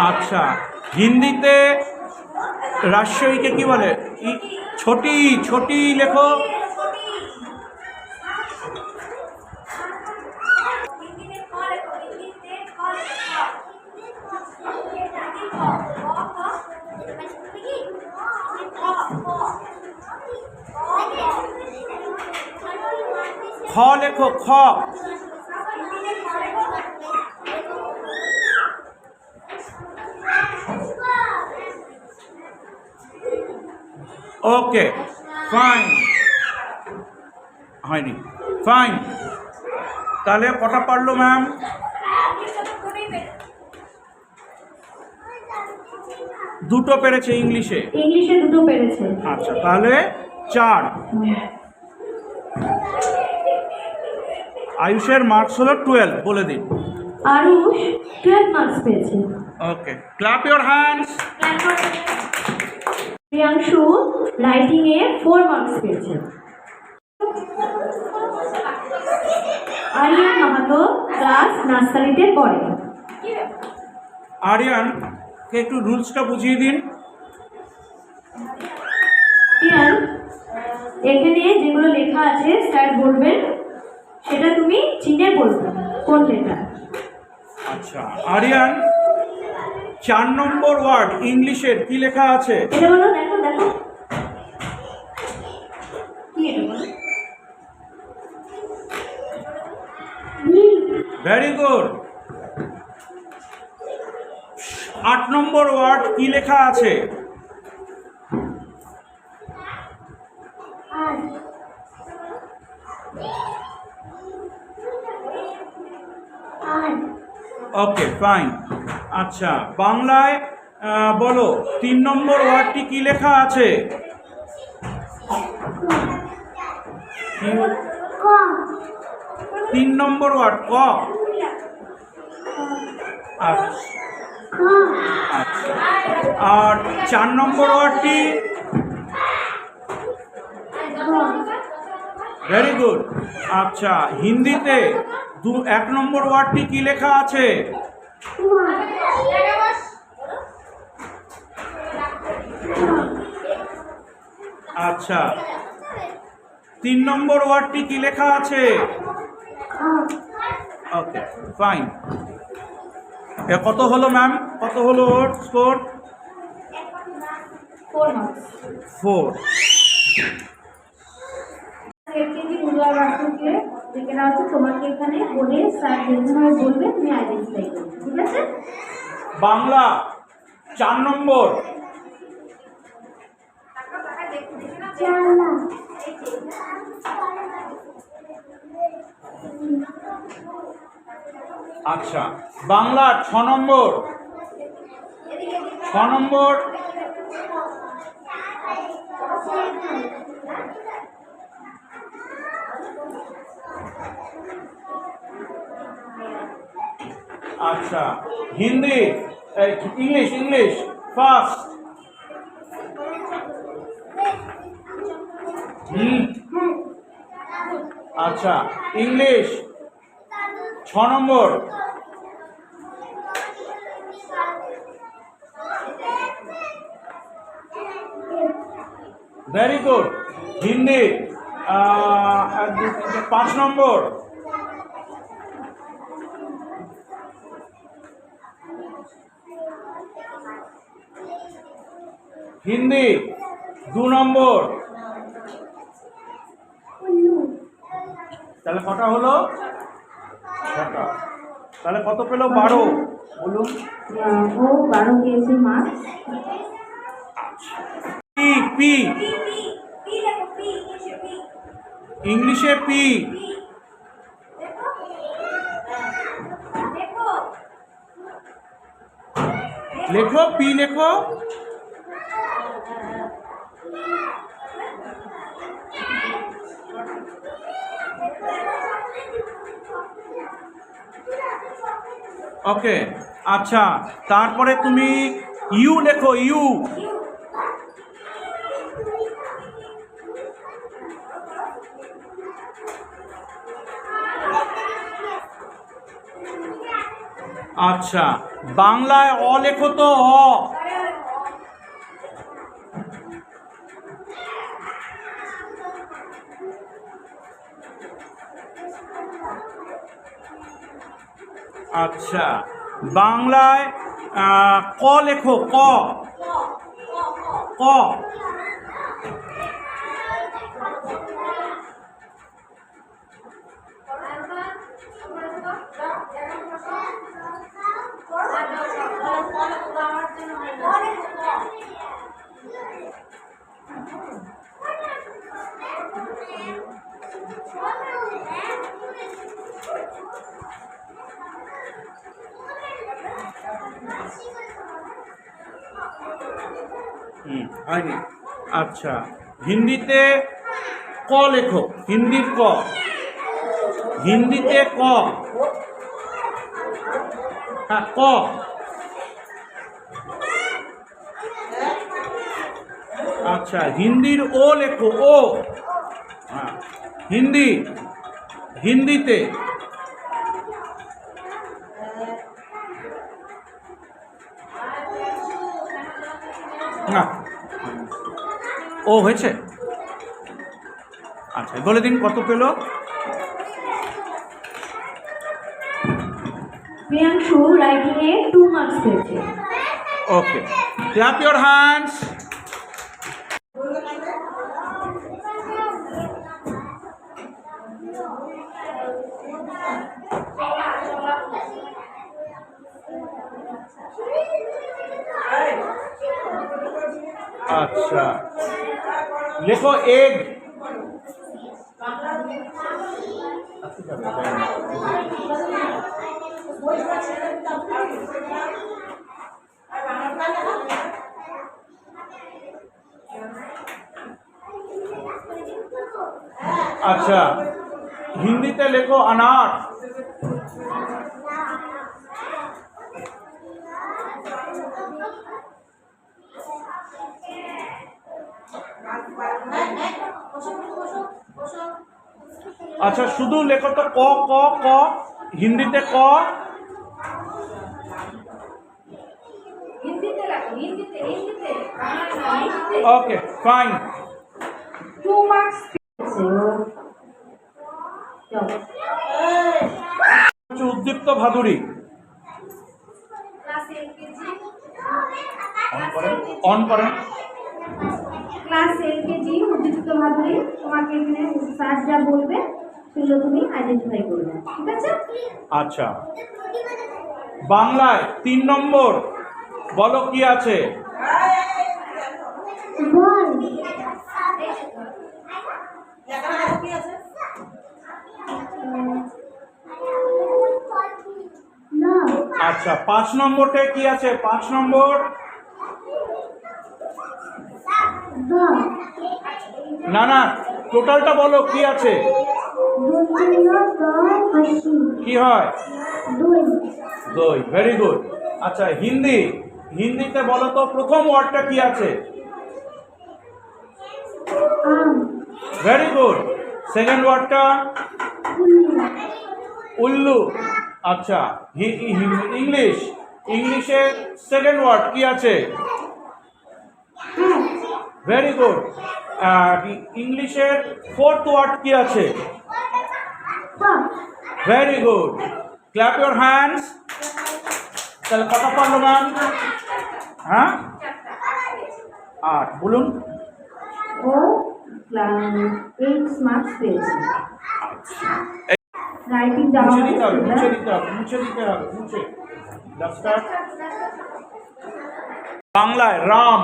আচ্ছা, হিন্দিতে রাজশাহীকে কি বলে? ছোটি ছোটি লেখো। খ লেখো খ। ওকে ফাইন, হয়নি, ফাইন। তাহলে কটা পারলো ম্যাম? দুটো পেরেছে ইংলিশে। ইংলিশে দুটো পেরেছে। আচ্ছা, তাহলে 4। আয়ুষের মার্কস হলো 12, বলে দিন। আরুষ 12 মার্কস পেয়েছে। Okay, clap your hands. Priyanshu writing এ 4 মার্কস পেয়েছে। আরিয়ান মাহাতো ক্লাস নার্সারিতে পড়ে। আরিয়ানকে একটু রুলসটা বুঝিয়ে দিন। আরিয়ান, এখানে যেগুলো লেখা আছে স্যার বলবেন, সেটা তুমি চিনে বলবে কোন লেখা। আচ্ছা আরিয়ান, 4 নম্বর ওয়ার্ড ইংলিশের কি লেখা আছে? এটা বলো, দেখো দেখো কি এটা বলো। Very good. 8 নম্বর ওয়ার্ড কি লেখা আছে? ওকে ফাইন। আচ্ছা বাংলায় বলো 3 নম্বর ওয়ার্ডটি কি লেখা আছে? কি- 3 নম্বর ওয়ার্ড ক। আচ্ছা আচ্ছা, আর 4 নম্বর ওয়ার্ডটি? Very good. আচ্ছা হিন্দিতে 1 নম্বর ওয়ার্ডটি কি লেখা আছে? আচ্ছা 3 নম্বর ওয়ার্ডটি কি লেখা আছে? Okay fine. কত হলো ম্যাম, কত হলো ওর স্কোর? 4 মার্কস। 4। কেজি পূজা বাসুকে ডেকে নেওয়া হচ্ছে, তোমাকে এখানে বলে স্যার যেভাবে বলবে তুমি আইডেন্টিফাই করবে, ঠিক আছে? বাংলা 4 নম্বর। আচ্ছা বাংলা 6 নম্বর। 6 নম্বর। আচ্ছা হিন্দি, ইংলিশ ইংলিশ ফার্স্ট। আচ্ছা English 6 number. Very good. Hindi 1 2 3 4 5 number. Hindi 2 number. তাহলে কটা হলো? 6টা। তাহলে কত পেল? 12। বলুন। ও 12 পেয়েছে মার্কস। পি পি ইংলিশে পি। লেখো পি লেখো। ওকে আচ্ছা, তারপরে তুমি ইউ লেখো, ইউ। আচ্ছা বাংলায় অ লেখো তো, অ। আচ্ছা, বাংলায় ক লেখো, ক। ক। হয়নি। আচ্ছা, হিন্দিতে ক লেখো, হিন্দির ক, হিন্দিতে ক। হ্যাঁ, ক। আচ্ছা, হিন্দির ও লেখো, ও। হ্যাঁ, হিন্দি, হিন্দিতে না, ও হয়েছে। আচ্ছা, বলে দিন কত পেল? প্রিয়াংশু রাইটিং এ 2 মার্কস পেয়েছে। Okay, clap your hands. আচ্ছা, লেখো এগ। আচ্ছা, হিন্দিতে লেখো अनार। আচ্ছা, শুধু লেখো তো ক, ক, ক, হিন্দিতে ক। ওকে, ফাইন। 2 মার্কস। উদ্দীপ্ত ভাদুরী। অন করেন। ক্লাস এলকেজি উদ্দীপ্ত ভাদুরী, তোমাকে এখানে স্যার যা বলবে সেগুলো তুমি আইডেন্টিফাই করবে, ঠিক আছে? আচ্ছা, বাংলায় 3 নম্বর বলো কি আছে? বল না আচ্ছা, 5 নম্বরটা কি আছে? 5 নম্বর দা না না, টোটালটা বলো কি আছে? কি হয়? দই। Very good. আচ্ছা, হিন্দি, হিন্দিতে বলো তো প্রথম ওয়ার্ডটা কি আছে? Very good. সেকেন্ড ওয়ার্ডটা? উল্লু। আচ্ছা, ইংলিশ, ইংলিশের সেকেন্ড ওয়ার্ড কি আছে? Very good. ইংলিশের ফোর্থ ওয়ার্ড কি আছে? Very good. Clap your hands. তাহলে কত পারলো ম্যাম? হ্যাঁ, 8। বলুন। ও 8 মার্কস পেয়েছে। রাইটিং দেওয়া মুছে দিতে হবে, মুছে হয়েছে। দিতে হবে, মুছে দিতে হবে, মুছে। ডাস্টার। বাংলায় রাম,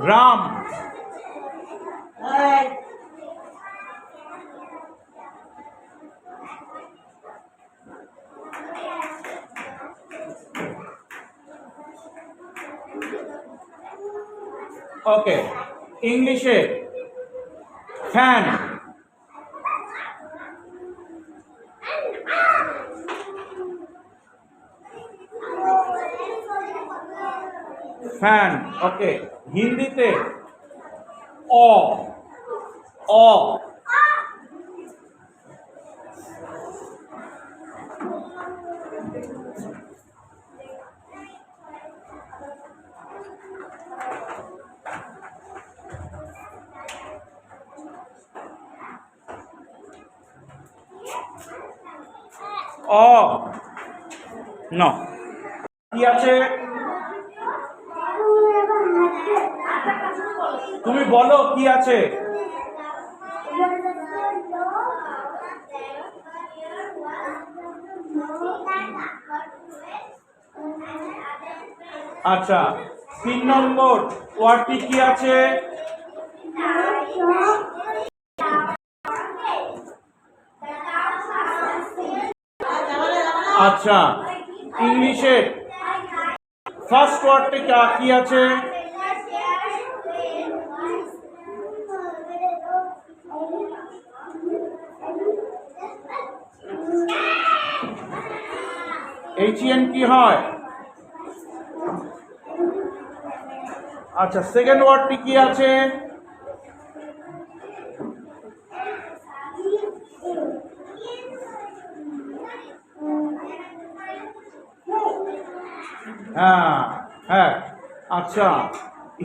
রাম। ওকে, ইংলিশে ফ্যান, ফ্যান। ওকে, হিন্দিতে অ, অ। অ ন কি আছে? তুমি বলো কি আছে? আচ্ছা 3 নম্বর ওয়ার্ডটি কি আছে? আচ্ছা ইংলিশে ফার্স্ট ওয়ার্ডটি কি আছে? HEN কি হয়? আচ্ছা সেকেন্ড ওয়ার্ডটি কি আছে? হ্যাঁ হ্যাঁ আচ্ছা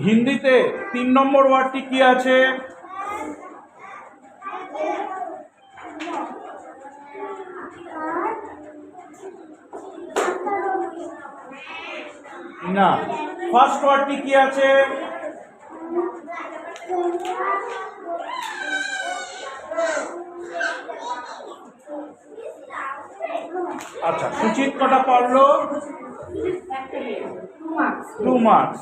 হিন্দিতে 3 নম্বর ওয়ার্ডটি কি আছে? না ফার্স্ট ওয়ার্ডটি কি আছে? আচ্ছা সুচিত কটা পারলো? 2 মার্কস।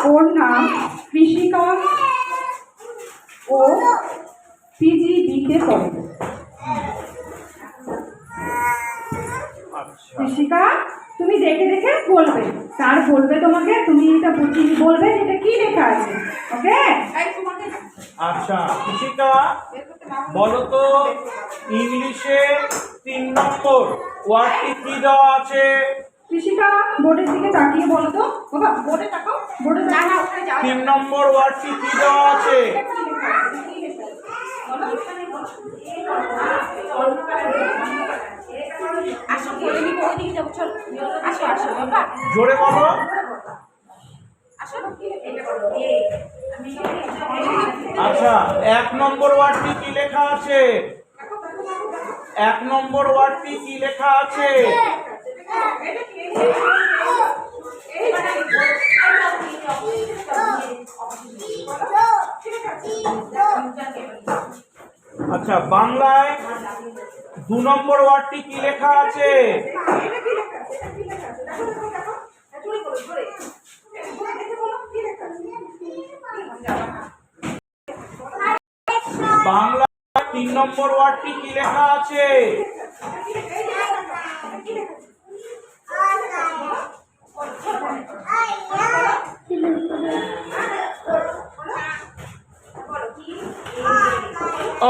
ওর নাম কৃষিকা, ও PGB-তে পড়ে। আচ্ছা কৃষিকা তুমি দেখে দেখে বলবে, স্যার বলবে তোমাকে, তুমি এটা বুঝিয়ে বলবে এটা কি লেখা আছে। ওকে? আচ্ছা কৃষিকা বলো তো ইংলিশে 3 নম্বর ওয়ার্ডটি কি দেওয়া আছে? কৃষিকা বোর্ডের দিকে তাকিয়ে বলো তো। বাবা বোর্ডে তাকাও, বোর্ডে তাকাও। 3 নম্বর ওয়ার্ডটি কি দেওয়া আছে? আসো বলে নিব, ওইদিকে যাবো, চল আসো আসো বাবা জোরে বলো। আসো। আচ্ছা 1 নম্বর ওয়ার্ডটি কি লেখা আছে? 1 নম্বর ওয়ার্ডটি কি লেখা আছে? আচ্ছা বাংলায় 2 নম্বর ওয়ার্ডটি কি লেখা আছে? বাংলা 3 নম্বর ওয়ার্ডটি কি লেখা আছে?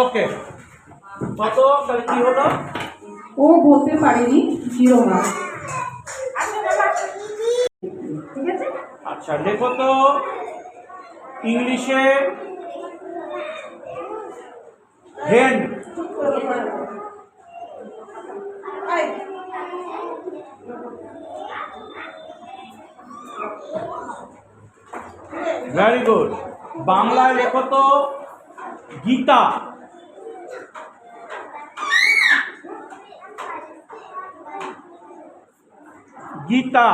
ওকে কত তাহলে কি হলো? ও বলতে পারেনি 0 মার্ক। ঠিক আছে? আচ্ছা লেখো তো ইংলিশে হেন। Very good. বাংলায় লেখো তো গীতা। গীতা।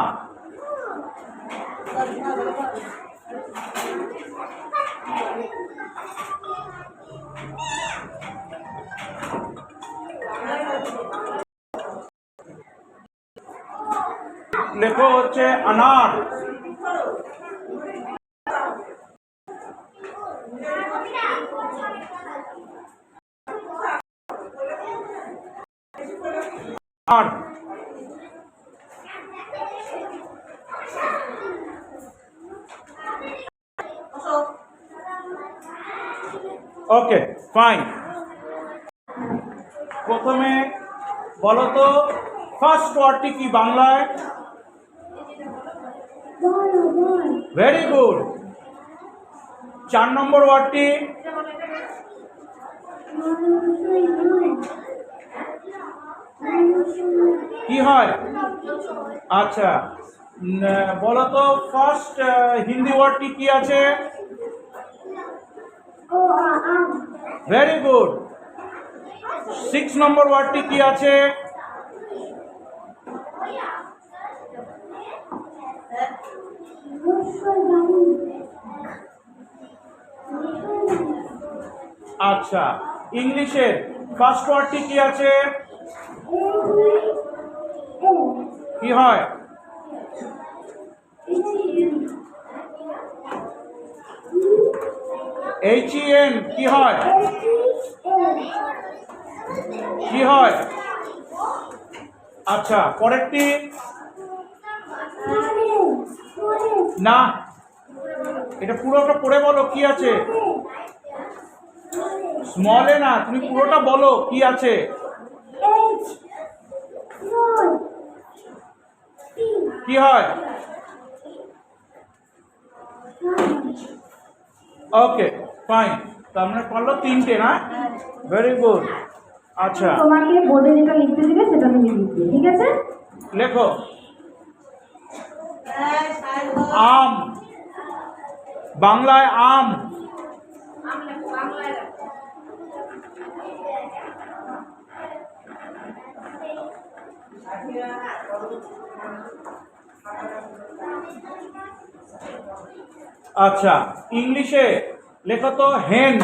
লেখো হচ্ছে अनार। Okay fine. प्रथमे बोलो तो फार्स्ट वार्डटी की बांग्लाय? Very good. 4 नम्बर वार्डटी की है? अच्छा बोलो तो फार्स्ट हिंदी वार्डटी की आछे? Very good. 6 নম্বর ওয়ার্ডটি কি আছে? আচ্ছা, ইংলিশের ফার্স্ট ওয়ার্ডটি কি আছে? কি হয়? HEN কি হয়? কি হয়? আচ্ছা, পরেরটি না, এটা পুরোটা পড়ে বলো কি আছে। স্মলে না, তুমি পুরোটা বলো কি আছে। কি হয়? ওকে, ফাইন। তার মানে করলো 3টে না? Very good. আচ্ছা, তোমাকে বোর্ডে যেটা লিখতে দিবে সেটা তুমি লিখবে, ঠিক আছে? লেখো। আম, বাংলায় আম। আচ্ছা, ইংলিশে লেখো তো হেন।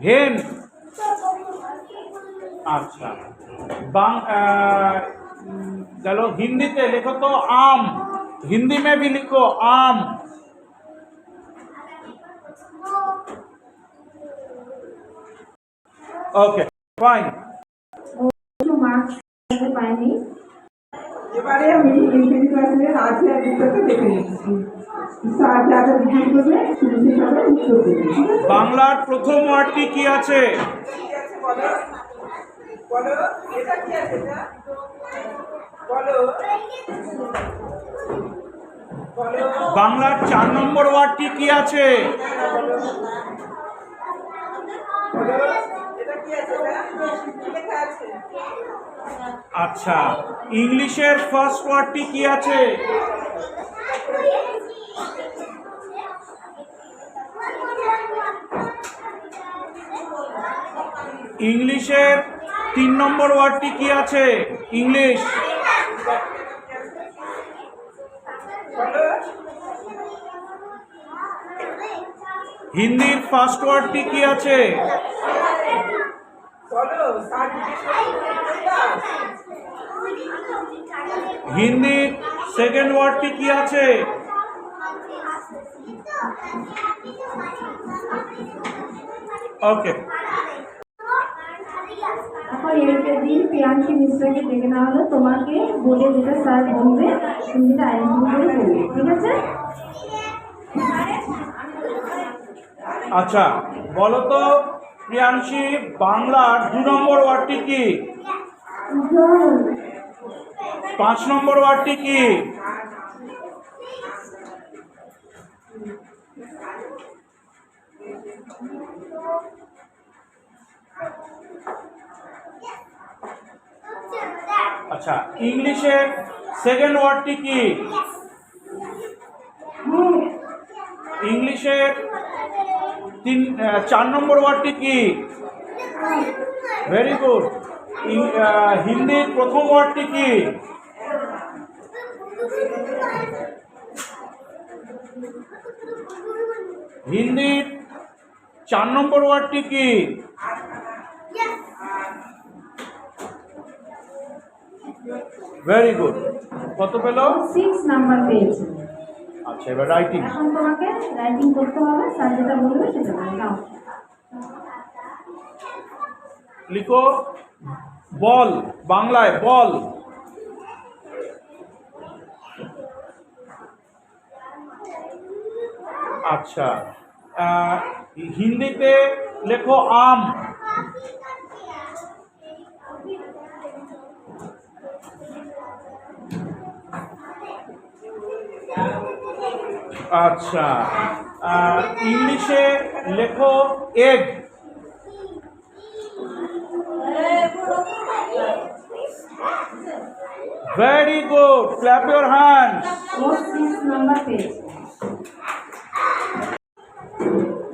হেন। আচ্ছা, चलो हिंदी ते लिखो तो आम, हिंदी में भी लिखो आम। Okay, fine. মার্কস পাইনি। এবারে আমি ইংরেজি ক্লাসের আছে দুটোকে দেখে নিচ্ছি। স্যার যা যা বিধান করবে তুমি সেভাবে উত্তর দেবে, ঠিক আছে? বাংলার প্রথম ওয়ার্ডটি কি আছে? বলো বলো, এটা কি আছে? এটা বলো বলো। বাংলার 4 নম্বর ওয়ার্ডটি কি আছে? বলো, এটা কি আছে? এটা কি লেখা আছে? আচ্ছা, ইংলিশের ফার্স্ট ওয়ার্ডটি কি আছে? ইংলিশের 3 নম্বর ওয়ার্ডটি কি আছে? ইংলিশ। হিন্দির ফার্স্ট ওয়ার্ডটি কি আছে? বলো, স্যার জিজ্ঞেস করছে। হিন্দির সেকেন্ড ওয়ার্ডটি কি আছে? ওকে, এখন এলকেজি প্রিয়াঙ্কি মিশ্রাকে ডেকে নেওয়া হলো। তোমাকে বোর্ডে যেটা স্যার বলবে তুমি যেটা আইডেন্টিফাই করে বলবে, ঠিক আছে? আচ্ছা, বলো তো প্রিয়াংশী, বাংলার 2 নম্বর ওয়ার্ডটি কি? 5 নম্বর ওয়ার্ডটি কি? আচ্ছা, ইংলিশের সেকেন্ড ওয়ার্ডটি কি? ইংলিশের 4 নম্বর ওয়ার্ডটি কি? Very good. হিন্দির প্রথম ওয়ার্ডটি কি? হিন্দির 4 নম্বর ওয়ার্ডটি কি? Very good. কত পেল? 6 নাম্বার পেয়েছে। আচ্ছা, এবার রাইটিং। এখন তোমাকে রাইটিং করতে হবে, স্যার যেটা বলবে সেটা বলে নাও। লিখো বল, বাংলায় বল। আচ্ছা, হিন্দিতে লেখো আম। আচ্ছা, ইংলিশে লেখো egg. Very good. Clap your hands. ও 6 নাম্বার পেজ।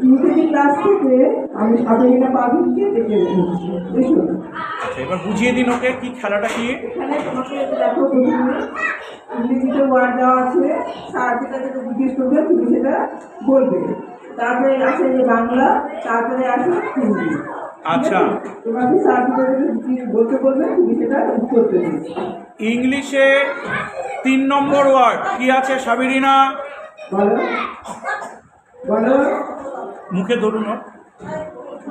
ইউকেজি ক্লাস থেকে আমি সাবেরিনা পারভিনকে ডেকে নিয়েছি। এসো। আচ্ছা, এবার বুঝিয়ে দিন ওকে কি খেলাটা কি। এখানে তোমাকে দেখো প্রথমে ইংরেজিতে ওয়ার্ড দেওয়া আছে, স্যার যেটা যেটা জিজ্ঞেস করবে তুমি সেটা বলবে। তারপরে আছে যে বাংলা, তারপরে আছে হিন্দি। আচ্ছা। তোমাকে স্যার যেটা যেটা জিজ্ঞেস বলতে বলবে তুমি সেটা উত্তর দেবে। ইংলিশে 3 নম্বর ওয়ার্ড কি আছে সাবিরিনা? বলো বলো মুখে ধরুন ওর।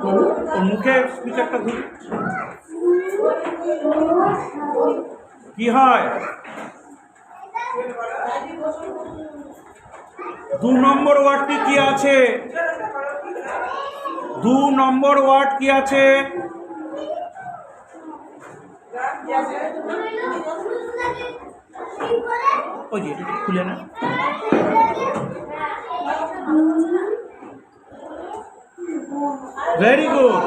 বলো। ওর মুখে স্পিকারটা ধরুন। কি হয়? 2 নম্বর ওয়ার্ডটি কি আছে? 2 নম্বর ওয়ার্ড কি আছে? ওই যে এটা খুলে না। Very good.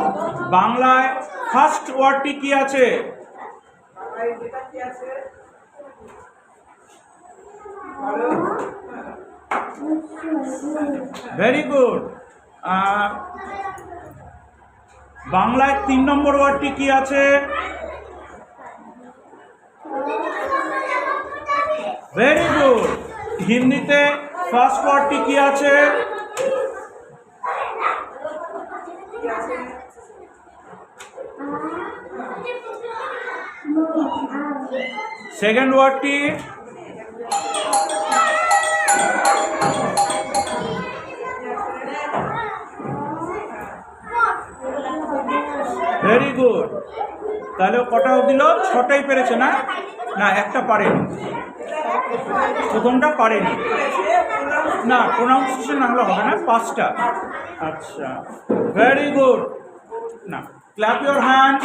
বাংলায় ফার্স্ট ওয়ার্ডটি কি আছে? Very good. বাংলায় 3 নম্বর ওয়ার্ডটি কি আছে? Very good. হিন্দিতে ফার্স্ট ওয়ার্ডটি কি আছে? সেকেন্ড ওয়ার্ডটি? Very good. তাহলে কটা দিল? 6টাই পেরেছে না? না, একটা পারেনি, প্রথমটা পারেনি। না, প্রোনাউন্সিয়েশন না হলে হবে না, 5টা। আচ্ছা, ভেরি গুড। না, clap your hand,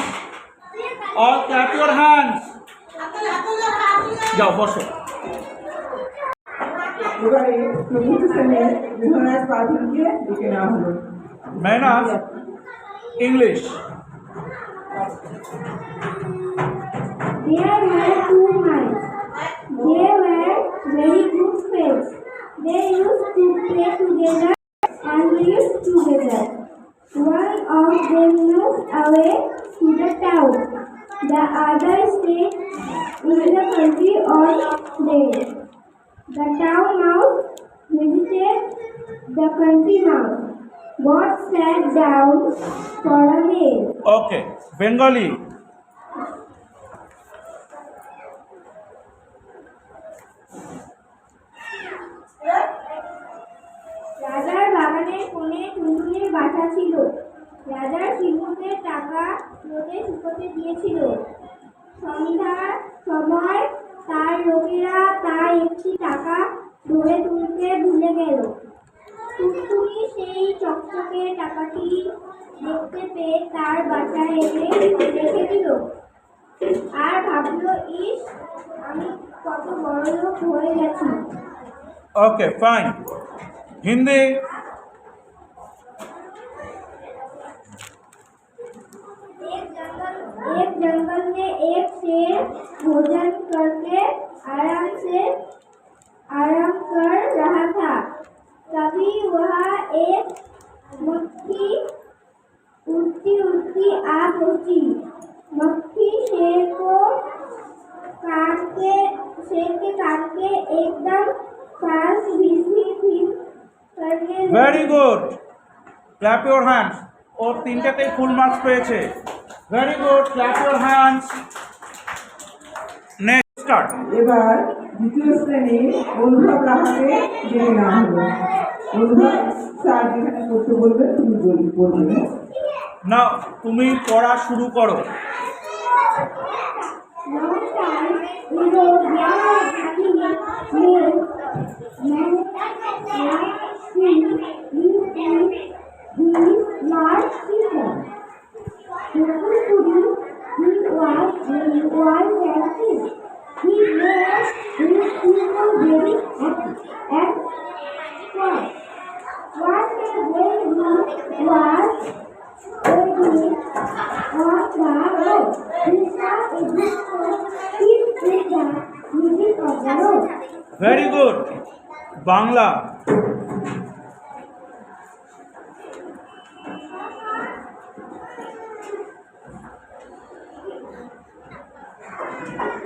all clap your hand. যাও বসো। এবারে চতুর্থ শ্রেণীর মেহনাজ পারভিনকে ডেকে নেওয়া হলো। Mehnaz, English. There were 2 mice. They were very good friends. They used to play together and live together. One of them moved away to the town. The other stayed in the country all day. The town mouse visited the country mouse. Both sat down for a meal. Okay, Bengali. রাজার বাগানের কোণে টুনটুনির বাসা ছিল। রাজার শিশুকে টাকা রোদে শুকোতে দিয়েছিল। সন্ধ্যার সময় তার লোকেরা তার একটি টাকা ধরে তুলতে ভুলে গেল। টুনটুনি সেই চকচকে টাকাটি দেখতে পেয়ে তার বাসায় এনে রেখে দিল আর ভাবলো, ইস, আমি কত বড়লোক হয়ে গেছি। Okay fine. हिंदी। एक जंगल में एक शेर भोजन करके आराम कर रहा था। तभी वहाँ एक मक्खी उड़ती उड़ती आ पहुंची। मक्खी शेर के कान के एकदम पास भीड़ करने very good. Clap your hands. और 3টাতেই ফুল মার্কস পেয়েছে। Very good, clap your hands. Next start. এবার দ্বিতীয় শ্রেণীর অনুভব রাহাকে ডেকে নেওয়া হলো। অনুভব, স্যার যেখানে পড়তে বলবে তুমি বলবে। না, তুমি পড়া শুরু করো। He জানো? Very good. বাংলা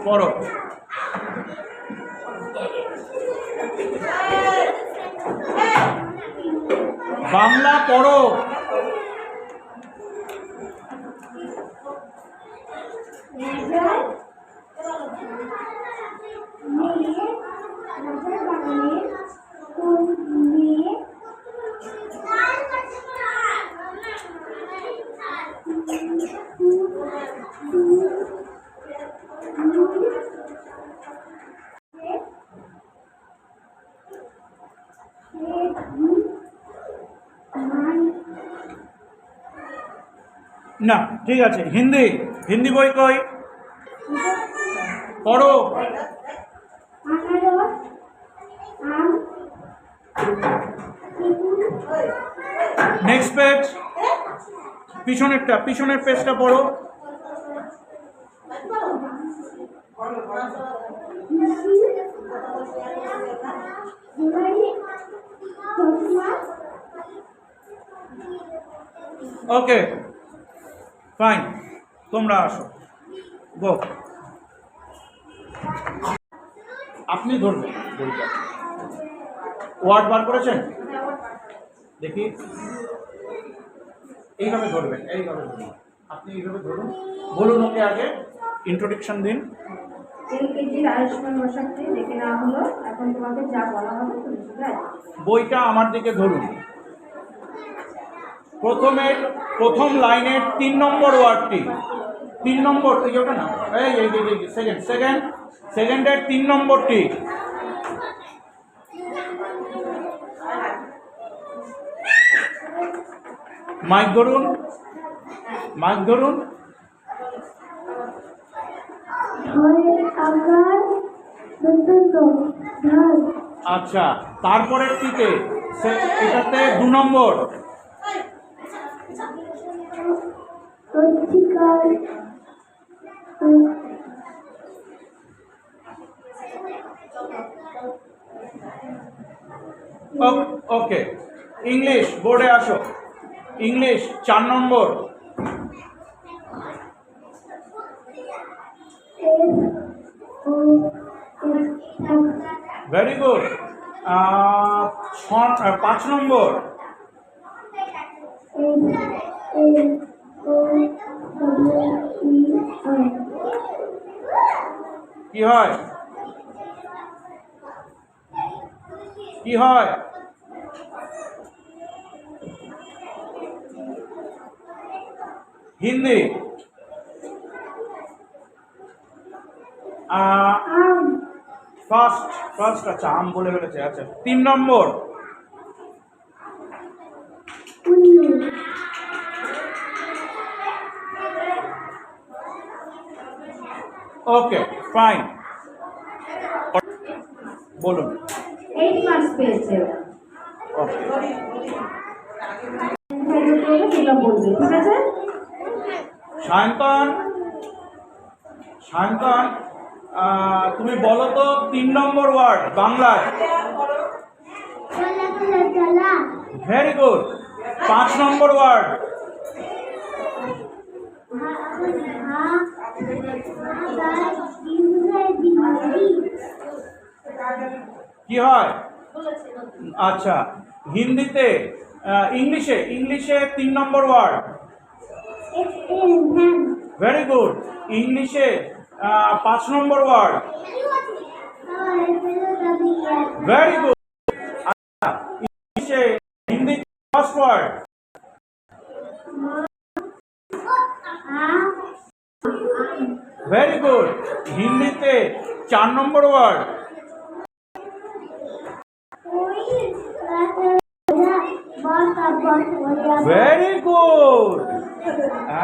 পড়ো। বাংলা পড়ো। রাজার বাগানের কোন মেয়ে না ঠিক আছে, হিন্দি হিন্দি বই কই, পড়ো। আনারস আম নেক্সট পেজ, পিছনের পেজটা পড়ো। ওকে ফাইন, তোমরা আসো, গো। আপনি ধরবেন বইটা। ওয়ার্ড বার করেছেন? দেখি, এইভাবে ধরবেন, এইভাবে ধরুন। আপনি এইভাবে ধরুন, বলুন ওকে আগে, ইন্ট্রোডাকশন দিন। এলকেজির আয়ুষ্মান বসাতে দেখে নেওয়া হলো। এখন তোমাকে যা বলা হবে তুমি সেটা বইটা আমার দিকে ধরুন। প্রথম লাইনের 3 নম্বর ওয়ার্ডটি, 3 নম্বর, এই ওটা না, এই সেকেন্ডের 3 নম্বরটি। মাইক ধরুন, মাইক ধরুন। আচ্ছা, তারপরের টিতে এটাতে 2 নম্বর। ওকে, ইংলিশ বোর্ডে আসো। English 4 number. Very good. 5 number. কি হয়, কি হয়? হিন্দি ফার্স্ট, আচ্ছা আম বলে ফেলেছে। আচ্ছা 3 নম্বর। ওকে ফাইন, বলুন। 8 মার্কস পেয়েছে। ওকে, সেটা বলবে, ঠিক আছে? সায়ন্তন, তুমি বলো তো 3 নম্বর ওয়ার্ড বাংলায়। Very good. 5 নম্বর ওয়ার্ড। কি হয়? আচ্ছা, হিন্দিতে, ইংলিশে 3 নম্বর ওয়ার্ড। Very good. ইংলিশে 5 নম্বর ওয়ার্ড। Very good. ইংলিশে, Hindi first word. Very good. হিন্দিতে 4 নম্বর ওয়ার্ড। Very good.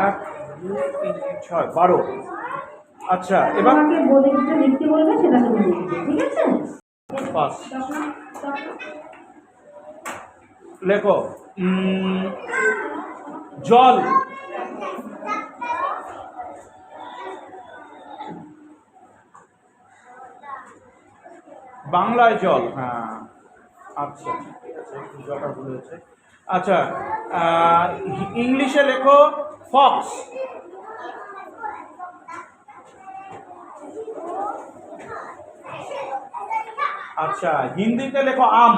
1 2 3 4 12। আচ্ছা, এবার তোমাকে বোর্ডে যেটা লিখতে বলবে সেটা তুমি লিখবে, ঠিক আছে? পাস লেখো। জল। বাংলায় জল, হ্যাঁ। আচ্ছা ঠিক আছে, একটু জলটা ভুল হয়েছে। আচ্ছা, ইংলিশে লেখো ফক্স। আচ্ছা, হিন্দিতে লেখো আম।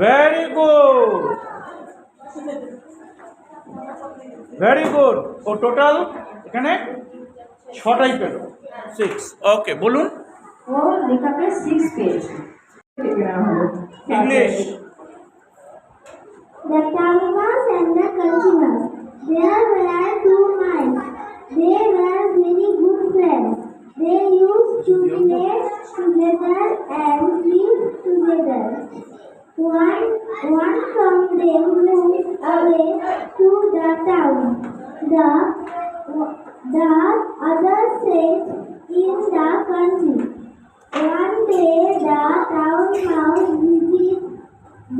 Very good, very good. ও টোটাল এখানে 6টাই পেল, 6। ওকে, বলুন ও লেখাকে 6 পেয়েছে। English. The town mouse and the country mouse. There were two mice. They were very good friends. They used to play together and live together. One from them moved away to the town. The other stayed in the country. One day the town mouse visited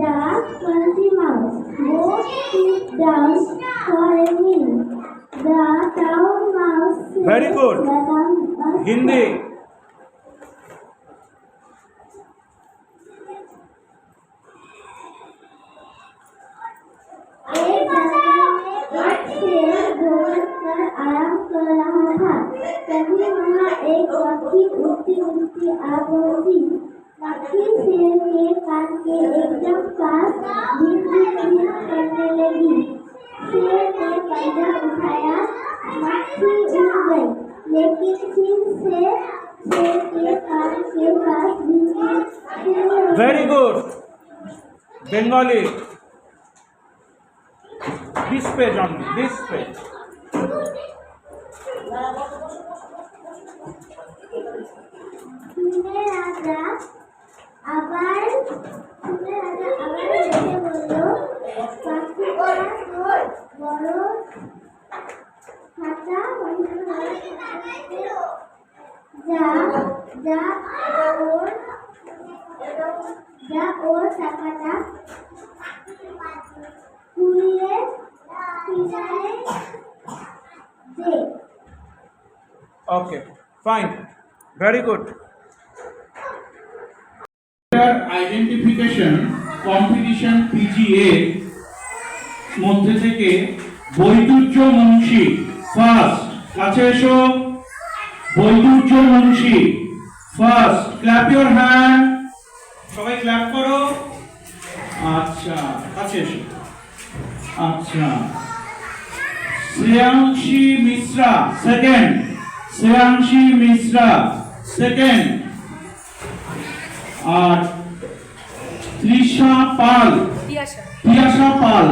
the country mouse. Both sit down for a meal. The town mouse said, Very good. The town mouse Hindi. एक जंगल में एक शेर घोड़ कर आराम कर रहा था। तभी वहाँ एक पक्षी उड़ती उड़ती आ पहुंची। पक्षी शेर के कान के एकदम पास भीं करने लगी। शेर ने पंजा उठाया, मक्खी उड़ गई, लेकिन फिर से शेर के कान के पास भीं। Very good. Bengali. This page only, this page. শুনে রাজা আবার দেখে বলল, পাখিটা তো বড় খাতা, যা ওর টাকাটা কুড়িয়ে পিছায় দে। Okay, fine. Very good. Identification competition PGA মধ্যে থেকে বৈদুর্য মুন্সি ফার্স্ট। কাছে এসো। Baidurya Munshi first. Clap your hand. সবাই ক্ল্যাপ করো। আচ্ছা, কাছে এসো। আচ্ছা, শ্রেয়াংশী মিশ্রা সেকেন্ড। শ্রেয়াংশী মিশ্রা সেকেন্ড। আর তৃষা পাল, তিয়াশা পাল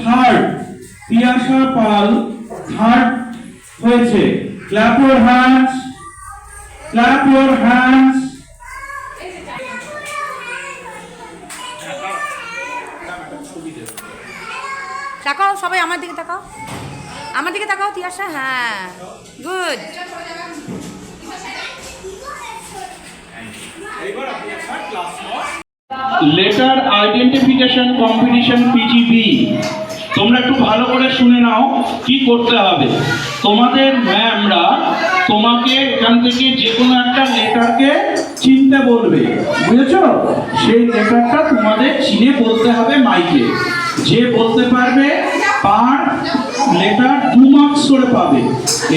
থার্ড। তিয়াশা পাল থার্ড হয়েছে। Clap your hands, clap your hands. তাকাও সবাই, আমার দিকে তাকাও, আমার দিকে তাকাও তিয়াশা, হ্যাঁ good. Letter identification competition PGB। তোমরা একটু ভালো করে শুনে নাও কি করতে হবে। তোমাদের ম্যামরা তোমাকে এখান থেকে যে কোনো একটা লেটারকে চিনতে বলবে, বুঝেছো? সেই লেটারটা তোমাদের চিনে বলতে হবে মাইকে। যে বলতে পারবে পার লেটার 2 মার্কস করে পাবে।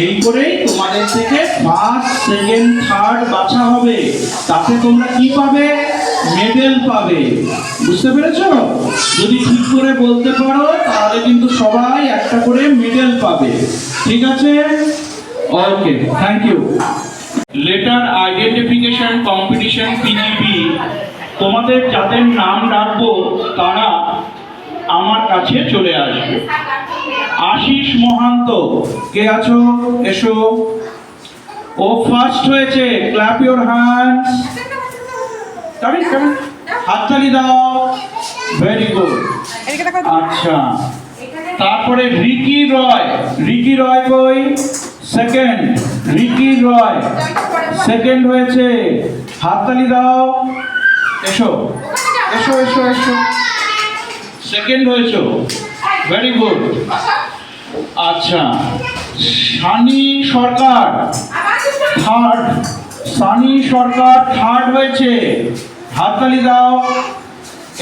এই করেই তোমাদের থেকে ফার্স্ট, সেকেন্ড, থার্ড বাছা হবে। তাতে তোমরা কি পাবে? মেডেল পাবে। বুঝতে পেরেছো? যদি ঠিক করে বলতে পারো তাহলে কিন্তু সবাই একটা করে মেডেল পাবে। ঠিক আছে? Okay, thank you. Letter identification competition PGB। তোমাদের যাদের নাম রাখবো তারা আমার কাছে চলে আসবে। আশিস মহান্ত, কে আছো? এসো। ও ফার্স্ট হয়েছে। Clap your hands. হাততালি দাও। Very good. আচ্ছা, তারপরে রিকি রয়। রিকি রয় কই? সেকেন্ড। রিকি রয় সেকেন্ড হয়েছে। হাততালি দাও। এসো এসো এসো এসো। সেকেন্ড হয়েছো, ভেরি গুড। আচ্ছা, সানি সরকার থার্ড, সানি সরকার থার্ড হয়েছে, হাততালি দাও।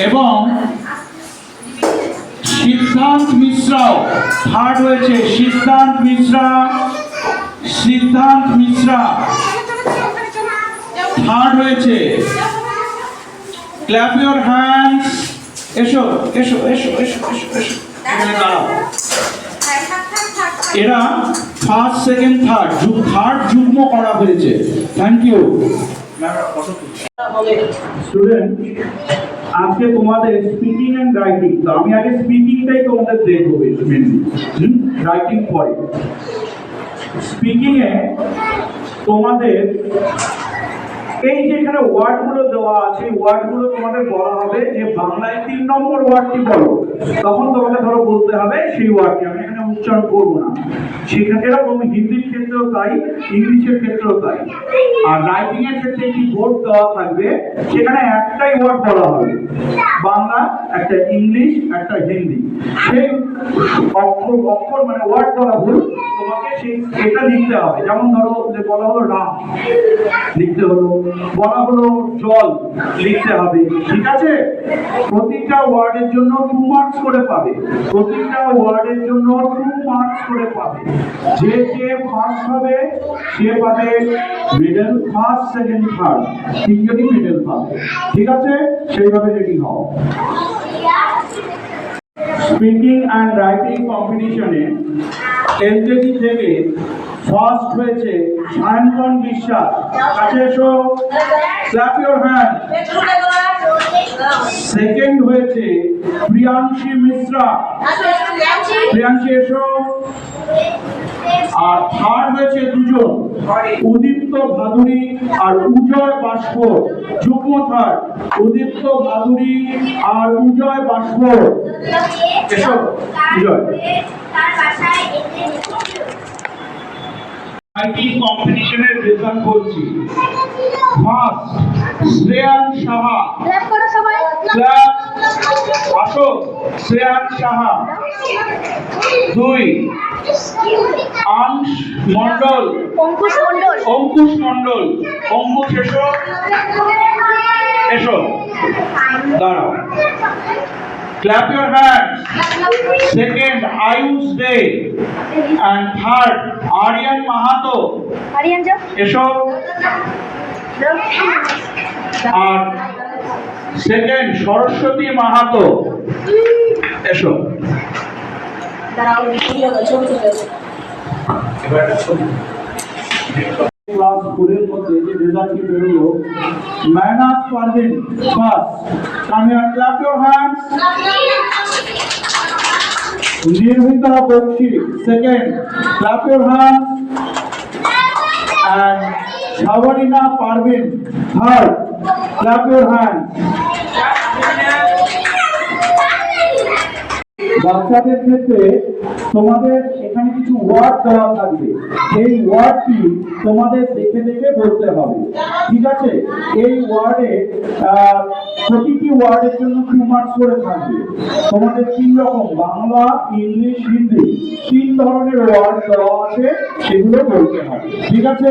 এবং সিদ্ধান্ত মিশ্রাও থার্ড হয়েছে, সিদ্ধান্ত মিশ্রা, সিদ্ধান্ত মিশ্রা থার্ড হয়েছে। Clap your hands. এসো এসো এসো এসো এসো এসো, এখানে দাঁড়াও। এরা ফার্স্ট সেকেন্ড থার্ড থার্ড যুগ্ম করা হয়েছে। Thank you student. আজকে তোমাদের স্পিকিং এন্ড রাইটিং, তো আমি আগে স্পিকিংটাই তোমাদের দেখবো মেনলি, রাইটিং পরে। স্পিকিং এ তোমাদের এই যে এখানে ওয়ার্ডগুলো দেওয়া আছে, ওয়ার্ডগুলো তোমাদের বলা হবে যে বাংলায় 3 নম্বর ওয়ার্ডটি বলো, তখন তোমাকে ধরো বলতে হবে সেই ওয়ার্ডটি। আমি এখানে উচ্চারণ করবো না, সেখানে এরকম হিন্দির ক্ষেত্রেও তাই, ইংলিশের ক্ষেত্রেও তাই। আর রাইটিং এর ক্ষেত্রে একটি বোর্ড দেওয়া থাকবে, সেখানে একটাই ওয়ার্ড বলা হবে, বাংলা একটা, ইংলিশ একটা, হিন্দি। সেই অক্ষর মানে ওয়ার্ড বলা ভুল, তোমাকে সেই এটা লিখতে হবে। যেমন ধরো যে বলা হলো রাম, লিখতে হলো, বলা হলো জল, লিখতে হবে। ঠিক আছে, প্রতিটা ওয়ার্ডের জন্য 2 মার্কস করে পাবে, প্রতিটা ওয়ার্ডের জন্য 2 মার্কস করে পাবে। যে যে ফার্স্ট হবে সে পাবে মিডল, ফার্স্ট সেকেন্ড থার্ড তিনজনই মিডল পাবে। ঠিক আছে, সেইভাবে রেডি হও। স্পিকিং অ্যান্ড রাইটিং কম্পিটিশনে এলকেজি থেকে ফার্স্ট হয়েছে সায়ন্তন বিশ্বাস। কাছে এসো, ক্ল্যাপ ইউর হ্যান্ড। সেকেন্ড হয়েছে প্রিয়াংশী মিশ্রা। প্রিয়াংশী এসো। আর থার্ড হয়েছে দুজন, উদীপ্ত ভাদুরী আর উজয় বাস্কর। যুগ্ম থার্ড, উদীপ্ত ভাদুরী আর উজয় বাস্কর। এসো উজয়। রাইটিং কম্পিটিশনের রেজাল্ট বলছি। ফার্স্ট শ্রেয়ান সাহা, ক্ল্যাপ করো সবাই, ক্ল্যাপ। আসো, শ্রেয়ান সাহা। 2 আংশ মণ্ডল, অঙ্কুশ মণ্ডল, অঙ্কুশ মণ্ডল। অঙ্কুশ এসো, এসো দাঁড়াও। Clap your hands. Second, Ayush Day. And third, Aryan Mahato. Aryan jo. Esho. And second, Saraswati Mahato. Esho. Class 4 এর মধ্যে যে রেজাল্টটি বেরোলো, মাইনাস Parveen first. Come here, clap your hands. Nirmita Bakshi second, clap your hands. And শাওয়ারিনা Parveen third, clap your hands. বাচ্চাদের ক্ষেত্রে তোমাদের এখানে কিছু ওয়ার্ড দেওয়া থাকবে, এই ওয়ার্ডটি তোমাদের দেখে দেখে বলতে হবে। ঠিক আছে, এই ওয়ার্ডে প্রতিটি ওয়ার্ডের জন্য 2 মার্কস করে থাকবে। তোমাদের 3 রকম, বাংলা, ইংলিশ, হিন্দি, 3 ধরনের ওয়ার্ড দেওয়া আছে, সেগুলো বলতে হবে। ঠিক আছে।